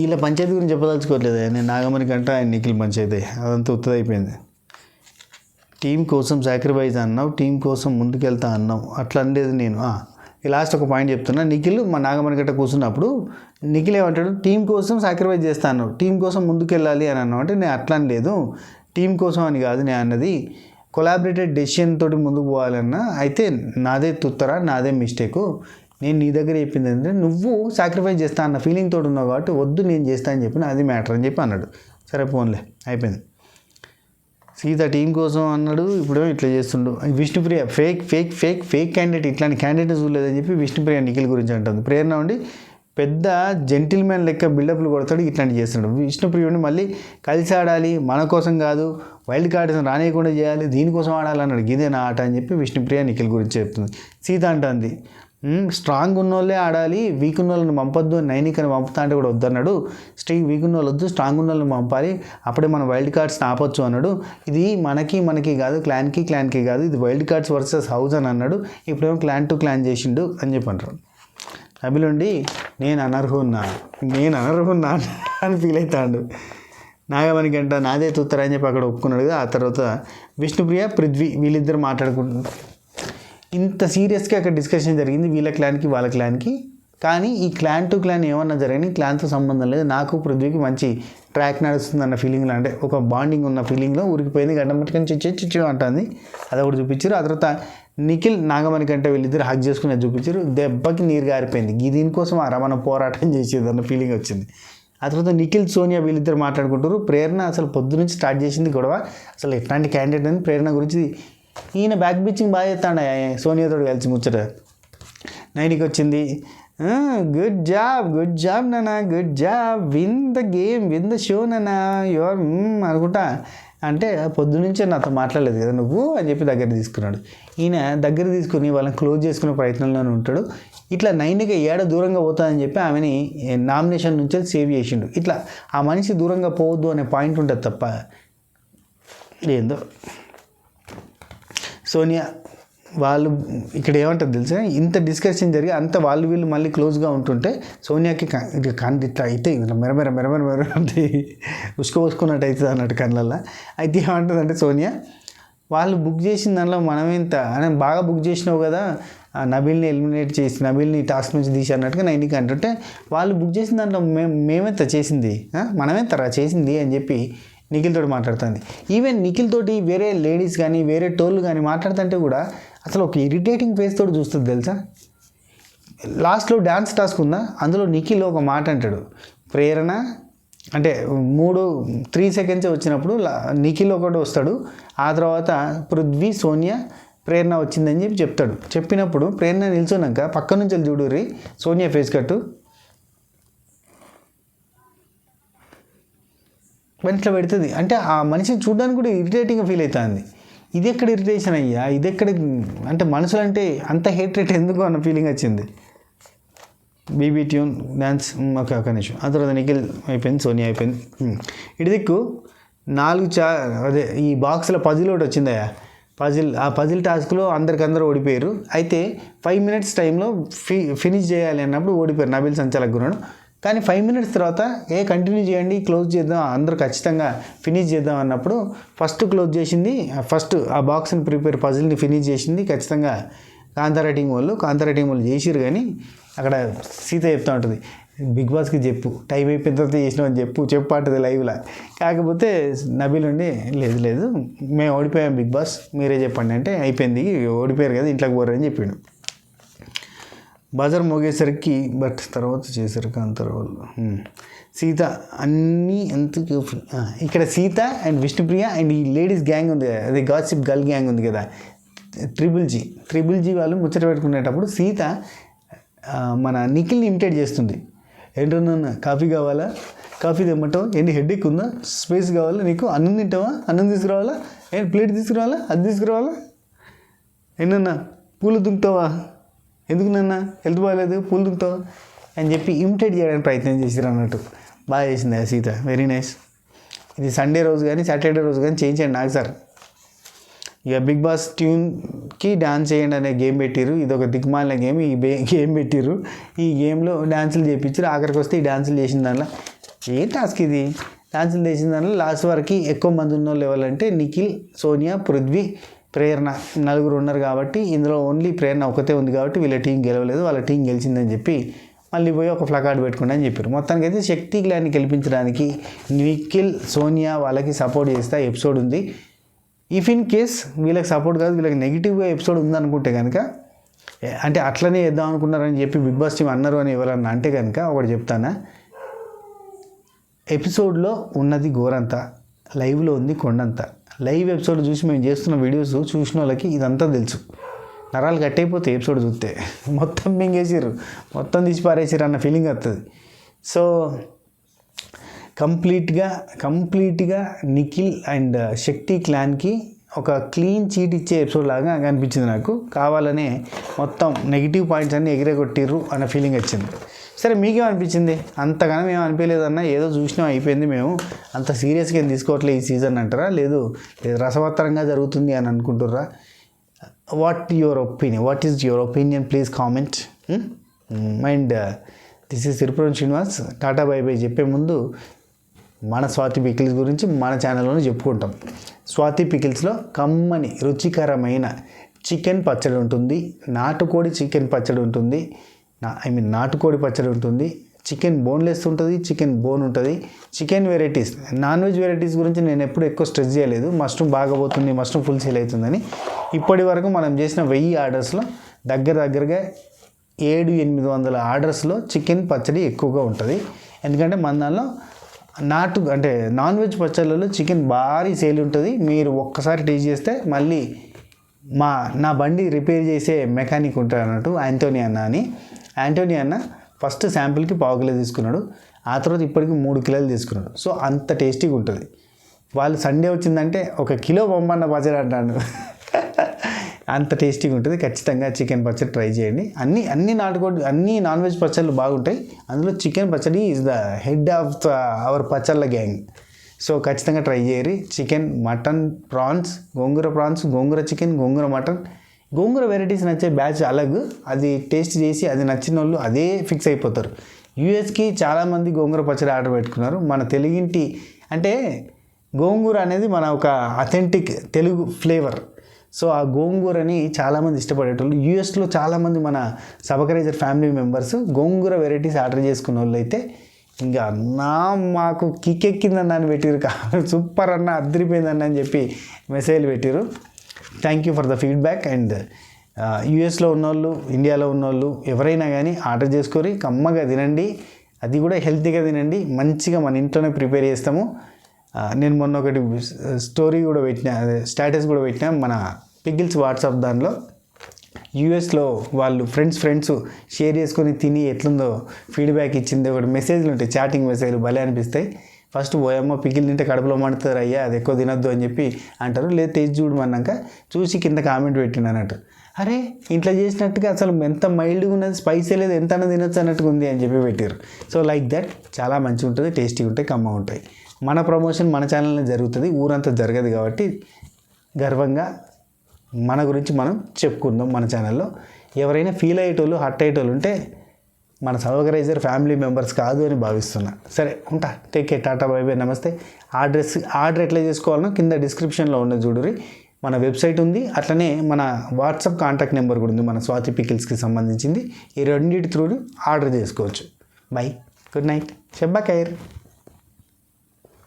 ఇలా పంచాయతీ గురించి చెప్పదలుచుకోవట్లేదు నేను. నాగమణి గంట ఆయన నిఖిల్ పంచాయతీ అదంతా ఉత్తది అయిపోయింది. టీం కోసం సాక్రిఫైస్ అన్నావు, టీం కోసం ముందుకెళ్తా అన్నావు, అట్లా అనలేదు నేను. లాస్ట్ ఒక పాయింట్ చెప్తున్నా. నిఖిల్ మా నాగమణి గంట కూర్చున్నప్పుడు నిఖిల్ ఏమంటాడు, టీం కోసం సాక్రిఫైస్ చేస్తా అన్నావు, టీం కోసం ముందుకెళ్ళాలి అని అన్నావు. అంటే నేను అట్లా అనలేదు, టీం కోసం అని కాదు నేను అన్నది, కొలాబరేటెడ్ డెసిషన్ తోటి ముందుకు పోవాలన్నా, అయితే నాదే తుత్తరా, నాదే మిస్టేకు, నేను నీ దగ్గర చెప్పింది ఏంటంటే నువ్వు సాక్రిఫైస్ చేస్తా అన్న ఫీలింగ్ తోటి ఉన్నావు కాబట్టి వద్దు నేను చేస్తా అని చెప్పిన, అది మ్యాటర్ అని చెప్పి అన్నాడు. సరే ఫోన్లే అయిపోయింది. సీత టీం కోసం అన్నాడు, ఇప్పుడేమో ఇట్లా చేస్తుండు. విష్ణుప్రియ ఫేక్ క్యాండిడేట్, ఇట్లాంటి క్యాండిడేట్ చూడలేదని చెప్పి విష్ణుప్రియ నిఖిల్ గురించి అంటుంది. ప్రేరణ ఉండి పెద్ద జెంటిల్మెన్ లెక్క బిల్డప్లు కొడతాడు, ఇట్లాంటి చేస్తున్నాడు. విష్ణుప్రియుడిని మళ్ళీ కలిసి ఆడాలి, మన కోసం కాదు, వైల్డ్ కార్డ్స్ రానియకుండా చేయాలి, దీనికోసం ఆడాలన్నాడు, ఇదే నా ఆట అని చెప్పి విష్ణుప్రియ నిఖిల్ గురించి చెప్తుంది. సీత అంటుంది స్ట్రాంగ్ ఉన్న వాళ్ళే ఆడాలి, వీక్ ఉన్న వాళ్ళని పంపొద్దు, నైనికని పంపుతా అంటే కూడా వద్దన్నాడు. వీక్ ఉన్న వాళ్ళు వద్దు, స్ట్రాంగ్ ఉన్న వాళ్ళని పంపాలి, అప్పుడే మనం వైల్డ్ కార్డ్స్ని ఆపొచ్చు అన్నాడు. ఇది మనకి కాదు, క్లాన్కి కాదు, ఇది వైల్డ్ కార్డ్స్ వర్సెస్ హౌస్ అని అన్నాడు. ఇప్పుడేమో క్లాన్ టు క్లాన్ చేసిండు అని చెప్పి అంటారు. అభిలుండి నేను అనర్హున్నా అని ఫీల్ అవుతాడు. నాగమణి గంట నాదే తుత్తరా అని చెప్పి అక్కడ ఒప్పుకున్నాడు కదా. ఆ తర్వాత విష్ణుప్రియ పృథ్వీ వీళ్ళిద్దరు మాట్లాడుకుంటున్నారు. ఇంత సీరియస్గా అక్కడ డిస్కషన్ జరిగింది వీళ్ళ క్లాన్కి వాళ్ళ క్లాన్కి. కానీ ఈ క్లాన్ టు క్లాన్ ఏమన్నా జరిగింది, క్లాన్తో సంబంధం లేదు, నాకు పృథ్వీకి మంచి ట్రాక్ నడుస్తుంది అన్న ఫీలింగ్లో, అంటే ఒక బాండింగ్ ఉన్న ఫీలింగ్లో ఊరికిపోయింది. గడ్డం పట్టుకొని చిచ్చు అంటుంది, అది ఒకటి చూపించారు. ఆ తర్వాత నిఖిల్ నాగమణి కంటే వీళ్ళిద్దరు హక్ చేసుకుని చూపించారు. దెబ్బకి నీరు గారిపోయింది. దీనికోసం ఆ రమణ పోరాటం చేసేది అన్న ఫీలింగ్ వచ్చింది. ఆ తర్వాత నిఖిల్ సోనియా వీళ్ళిద్దరు మాట్లాడుకుంటారు. ప్రేరణ అసలు పొద్దు నుంచి స్టార్ట్ చేసింది గొడవ. అసలు ఎట్లాంటి క్యాండిడేట్ అని ప్రేరణ గురించి ఈయన బ్యాక్ బిచ్చింగ్ బాగా చేస్తాడు సోనియాతో కలిసి ముచ్చట. 9కి వచ్చింది. గుడ్ జాబ్ నాన్న, good job, win the game, win the show నాన్న, యువర్ అనుకుంటా. అంటే పొద్దునుంచే నాతో మాట్లాడలేదు కదా నువ్వు అని చెప్పి దగ్గర తీసుకున్నాడు. ఈయన దగ్గర తీసుకుని వాళ్ళని క్లోజ్ చేసుకునే ప్రయత్నంలోనే ఉంటాడు. ఇట్లా 9కి ఏడ దూరంగా పోతుందని చెప్పి ఆమెని నామినేషన్ నుంచి సేవ్ చేసిండు. ఇట్లా ఆ మనిషి దూరంగా పోవద్దు అనే పాయింట్ ఉంటుంది తప్ప ఏందో. సోనియా వాళ్ళు ఇక్కడ ఏమంటారు తెలుసా, ఇంత డిస్కషన్ జరిగి అంత వాళ్ళు వీళ్ళు మళ్ళీ క్లోజ్గా ఉంటుంటే సోనియాకి ఇట్లా అయితే మెరమెర అంటే ఉసుకున్నట్టు అవుతుంది అన్నట్టు కళ్ళల్లో. అయితే ఏమంటుందంటే సోనియా, వాళ్ళు బుక్ చేసిన దానిలో మనమేంత అని బాగా బుక్ చేసినావు కదా, నబీల్ని ఎలిమినేట్ చేసి నబీల్ని టాస్క్ నుంచి తీసి అన్నట్టుగా 9కి అంటుంటే వాళ్ళు బుక్ చేసిన దాంట్లో మేమెంత చేసింది, మనమేంతరా చేసింది అని చెప్పి నిఖిల్ తోటి మాట్లాడుతుంది. ఈవెన్ నిఖిల్ తోటి వేరే లేడీస్ కానీ వేరే టోళ్ళు కానీ మాట్లాడుతుంటే కూడా అసలు ఒక ఇరిటేటింగ్ ఫేస్ తోటి చూస్తుంది తెలుసా. లాస్ట్లో డ్యాన్స్ టాస్క్ ఉందా, అందులో నిఖిల్ ఒక మాట అంటాడు. ప్రేరణ అంటే 3 సెకండ్స్ వచ్చినప్పుడు నిఖిల్ ఒకటి వస్తాడు. ఆ తర్వాత పృథ్వీ, సోనియా, ప్రేరణ వచ్చిందని చెప్పి చెప్తాడు. చెప్పినప్పుడు ప్రేరణ నిల్చున్నాక పక్క నుంచి చూడుర్రి సోనియా ఫేస్ కట్టు ఇట్లా పెడుతుంది. అంటే ఆ మనిషిని చూడడానికి కూడా ఇరిటేటింగ్గా ఫీల్ అవుతుంది. ఇది ఎక్కడ ఇరిటేషన్ అయ్యా, ఇది ఎక్కడ అంటే మనుషులు అంటే అంత హేట్రేట్ ఎందుకు అన్న ఫీలింగ్ వచ్చింది. బీబీ ట్యూన్ డ్యాన్స్ ఒక నిమిషం. ఆ తర్వాత నిఖిల్ అయిపోయింది, సోనియా అయిపోయింది. ఇటు దిక్కు 4 అదే ఈ బాక్స్లో పజిల్ ఒకటి వచ్చిందయ్యా. ఆ పజిల్ టాస్క్లో అందరికందరూ ఓడిపోయారు. అయితే 5 మినిట్స్ టైంలో ఫినిష్ చేయాలి అన్నప్పుడు ఓడిపోయారు. నబీల్ సంచాలక్ గున్నాడు. కానీ 5 మినిట్స్ తర్వాత కంటిన్యూ చేయండి, క్లోజ్ చేద్దాం, అందరూ ఖచ్చితంగా ఫినిష్ చేద్దాం అన్నప్పుడు ఫస్ట్ క్లోజ్ చేసింది, ఫస్ట్ ఆ బాక్స్ని పజిల్ని ఫినిష్ చేసింది ఖచ్చితంగా కాంతారా టీం వాళ్ళు చేసిరు. కానీ అక్కడ సీత చెప్తూ ఉంటుంది, బిగ్ బాస్కి చెప్పు టైం అయిపోయిన తర్వాత చేసినాం అని చెప్పు అంటుంది లైవ్లో. కాకపోతే నబీల్ ఉండి లేదు మేము ఓడిపోయాం బిగ్ బాస్, మీరే చెప్పండి అంటే అయిపోయింది, ఓడిపోయారు కదా ఇంట్లోకి పోరు అని చెప్పిండు. బజర్ మోగేసరికి బట్ తర్వాత చేశారు కాంతారా వాళ్ళు. సీత అన్నీ ఎంత ఇక్కడ సీత అండ్ విష్ణుప్రియ అండ్ ఈ లేడీస్ గ్యాంగ్ ఉంది కదా, అది గాసిప్ గర్ల్ గ్యాంగ్ ఉంది కదా, ట్రిపుల్ జీ వాళ్ళు ముచ్చట పెట్టుకునేటప్పుడు సీత మన నిఖిల్ని ఇమిటేట్ చేస్తుంది. ఏంటన్నా కాఫీ కావాలా, కాఫీ తెమ్మంటావా, ఏంటి హెడ్ఏక్ ఉందా, స్పేస్ కావాలా నీకు, అన్నం తింటావా, అన్నం తీసుకురావాలా, ఏంటి ప్లేట్ తీసుకురావాలా, అది తీసుకురావాలా, ఏంటన్నా పూలు దుంకుతావా, ఎందుకు నాన్న హెల్త్ బాగాలేదు పూలు దుంకుతావా అని చెప్పి ఇమిటేట్ చేయడానికి ప్రయత్నం చేసారు అన్నట్టు. బాగా చేసింది ఆ సీత, వెరీ నైస్. ఇది సండే రోజు కానీ సాటర్డే రోజు కానీ చేయించండి నాకు సార్. ఇక బిగ్ బాస్ ట్యూన్కి డ్యాన్స్ చేయండి అనే గేమ్ పెట్టిరు. ఇది ఒక దిగ్మాలిన గేమ్. ఈ గేమ్ పెట్టిరు. ఈ గేమ్లో డ్యాన్సులు చేయించారు. ఆఖరికి వస్తే ఈ డ్యాన్సులు చేసిన దానిలో ఏ టాస్క్ ఇది, డ్యాన్సులు చేసిన దానిలో లాస్ట్ వరకు ఎక్కువ మంది ఉన్న వాళ్ళు ఎవరంటే నిఖిల్, సోనియా, పృథ్వీ, ప్రేరణ 4 ఉన్నారు. కాబట్టి ఇందులో ఓన్లీ ప్రేరణ ఒకతే ఉంది కాబట్టి వీళ్ళ టీం గెలవలేదు, వాళ్ళ టీం గెలిచిందని చెప్పి మళ్ళీ పోయి ఒక ప్లకార్డ్ పెట్టుకోండి అని చెప్పారు. మొత్తానికి అయితే శక్తి గ్లాన్ని గెలిపించడానికి నిఖిల్, సోనియా వాళ్ళకి సపోర్ట్ చేస్తే ఎపిసోడ్ ఉంది. ఇఫ్ ఇన్ కేస్ వీళ్ళకి సపోర్ట్ కాదు, వీళ్ళకి నెగిటివ్గా ఎపిసోడ్ ఉందనుకుంటే కనుక, అంటే అట్లనే వేద్దాం అనుకున్నారని చెప్పి బిగ్ బాస్ టీం అన్నారు అని ఎవరన్నా అంటే కనుక ఒకటి చెప్తానా, ఎపిసోడ్లో ఉన్నది గోరంతా, లైవ్లో ఉంది కొండంతా. లైవ్ ఎపిసోడ్ చూసి మేము చేస్తున్న వీడియోస్ చూసిన వాళ్ళకి ఇదంతా తెలుసు. నరాలు కట్టయిపోతాయి ఎపిసోడ్ చూస్తే, మొత్తం మింగేసారు, మొత్తం తీసి పారేసారు అన్న ఫీలింగ్ వస్తుంది. సో కంప్లీట్గా నిఖిల్ అండ్ శక్తి క్లాన్కి ఒక క్లీన్ చీట్ ఇచ్చే ఎపిసోడ్ లాగా అనిపించింది నాకు. కావాలనే మొత్తం నెగిటివ్ పాయింట్స్ అన్నీ ఎగిరగొట్టిర్రు అన్న ఫీలింగ్ వచ్చింది. సరే మీకేమనిపించింది? అంతగానో మేము అనిపించలేదన్నా, ఏదో చూసినాం అయిపోయింది, మేము అంత సీరియస్గా ఏం తీసుకోవట్లేదు ఈ సీజన్ అంటారా, లేదు రసవత్తరంగా జరుగుతుంది అని అనుకుంటుర్రా? What is your opinion please comment. And this is Tirupuram Srinivas. Tata bye bye చెప్పే ముందు మన స్వాతి పికిల్స్ గురించి మన ఛానల్లోనే చెప్పుకుంటాం. స్వాతి పికిల్స్లో కమ్మని రుచికరమైన చికెన్ పచ్చడి ఉంటుంది, నాటుకోడి చికెన్ పచ్చడి ఉంటుంది, నాటుకోడి పచ్చడి ఉంటుంది, చికెన్ బోన్లెస్ ఉంటుంది, చికెన్ బోన్ ఉంటుంది, chicken varieties. Non veg varieties గురించి నేను ఎప్పుడు ఎక్కువ స్ట్రెస్ చేయలేదు. మష్రూమ్ బాగా పోతుంది, మష్రూమ్ ఫుల్ సేల్ అవుతుందని. ఇప్పటి వరకు మనం చేసిన 1000 ఆర్డర్స్లో దగ్గరగా 700-800 ఆర్డర్స్లో చికెన్ పచ్చడి ఎక్కువగా ఉంటుంది. ఎందుకంటే మన దానిలో అంటే నాన్ వెజ్ పచ్చళ్ళలో చికెన్ భారీ సేల్ ఉంటుంది. మీరు ఒక్కసారి టేస్ట్ చేస్తే మళ్ళీ నా బండి రిపేర్ చేసే మెకానిక్ ఉంటాడు అన్నట్టు, యాంటోనీ అన్న ఫస్ట్ శాంపిల్కి 1/2 కిలో తీసుకున్నాడు. ఆ తర్వాత ఇప్పటికి 3 కిలోలు తీసుకున్నాడు. సో అంత టేస్టీగా ఉంటుంది. వాళ్ళు సండే వచ్చిందంటే 1 కిలో బొమ్మన్న పచ్చడి అంటాను. అంత టేస్టీగా ఉంటుంది. ఖచ్చితంగా చికెన్ పచ్చడి ట్రై చేయండి. అన్ని నాన్ వెజ్ పచ్చళ్ళు బాగుంటాయి. అందులో చికెన్ పచ్చడి is the head of our పచ్చళ్ళ గ్యాంగ్. సో ఖచ్చితంగా ట్రై చేయరు. చికెన్, మటన్, ప్రాన్స్, గోంగూర చికెన్, గోంగూర మటన్, గోంగూర వెరైటీస్ నచ్చే బ్యాచ్ అలాగే అది టేస్ట్ చేసి అది నచ్చిన వాళ్ళు అదే ఫిక్స్ అయిపోతారు. యూఎస్కి చాలామంది గోంగూర పచ్చడి ఆర్డర్ పెట్టుకున్నారు. మన తెలుగింటి అంటే గోంగూర అనేది మన ఒక అథెంటిక్ తెలుగు ఫ్లేవర్. సో ఆ గోంగూరని చాలామంది ఇష్టపడేటోళ్ళు. యూఎస్లో చాలామంది మన సబకరైజర్ ఫ్యామిలీ మెంబర్స్ గోంగూర వెరైటీస్ ఆర్డర్ చేసుకున్న వాళ్ళు అయితే ఇంకా మాకు కిక్ ఎక్కిందన్న అని పెట్టిరు. సూపర్ అన్న, అద్దరిపోయిందన్న అని చెప్పి మెసేజ్లు పెట్టిరు. Thank you for the feedback. And యూఎస్లో ఉన్నోళ్ళు, ఇండియాలో ఉన్నోళ్ళు ఎవరైనా కానీ ఆర్డర్ చేసుకొని కమ్మగా తినండి. అది కూడా హెల్తీగా తినండి. మంచిగా మన ఇంట్లోనే ప్రిపేర్ చేస్తాము. నేను మొన్న ఒకటి స్టోరీ కూడా పెట్టిన, స్టేటస్ కూడా పెట్టినా మన పికిల్స్ వాట్సాప్ దానిలో. యూఎస్లో వాళ్ళు ఫ్రెండ్స్ షేర్ చేసుకొని తిని ఎట్లుందో ఫీడ్బ్యాక్ ఇచ్చింది. ఒకటి మెసేజ్లు ఉంటాయి, చాటింగ్ మెసేజ్లు భలే అనిపిస్తాయి. ఫస్ట్ ఓయమ్మ పికిల్ తింటే కడుపులో మండుతారు అయ్యా, అది ఎక్కువ తినొద్దు అని చెప్పి అంటారు. లేదు టేస్ట్ చూడమన్నాక చూసి కింద కామెంట్ పెట్టిన అన్నట్టు, అరే ఇంట్లో చేసినట్టుగా అసలు ఎంత మైల్డ్గా ఉన్నది, స్పైసీ లేదు, ఎంత తినొచ్చు అన్నట్టుగా ఉంది అని చెప్పి పెట్టారు. సో లైక్ దట్ చాలా మంచిగా ఉంటుంది, టేస్టీగా ఉంటాయి, కమ్మగా ఉంటాయి. మన ప్రమోషన్ మన ఛానల్నే జరుగుతుంది, ఊరంతా జరగదు. కాబట్టి గర్వంగా మన గురించి మనం చెప్పుకుందాం మన ఛానల్లో. ఎవరైనా ఫీల్ అయ్యేటోళ్ళు, హర్ట్ అయ్యేటోళ్ళు ఉంటే మన సబకరైజర్ ఫ్యామిలీ మెంబర్స్ కాదు అని భావిస్తున్నా. సరే ఉంటా, take care, Tata, bye by, నమస్తే. ఆర్డర్ ఎట్లా చేసుకోవాలనో కింద డిస్క్రిప్షన్లో ఉన్నది చూడురి. మన వెబ్సైట్ ఉంది, అట్లనే మన వాట్సాప్ కాంటాక్ట్ నెంబర్ కూడా ఉంది మన స్వాతి పికిల్స్కి సంబంధించింది. ఈ రెండింటి త్రూ ఆర్డర్ చేసుకోవచ్చు. బై, గుడ్ నైట్, షబ్బా ఖైర్.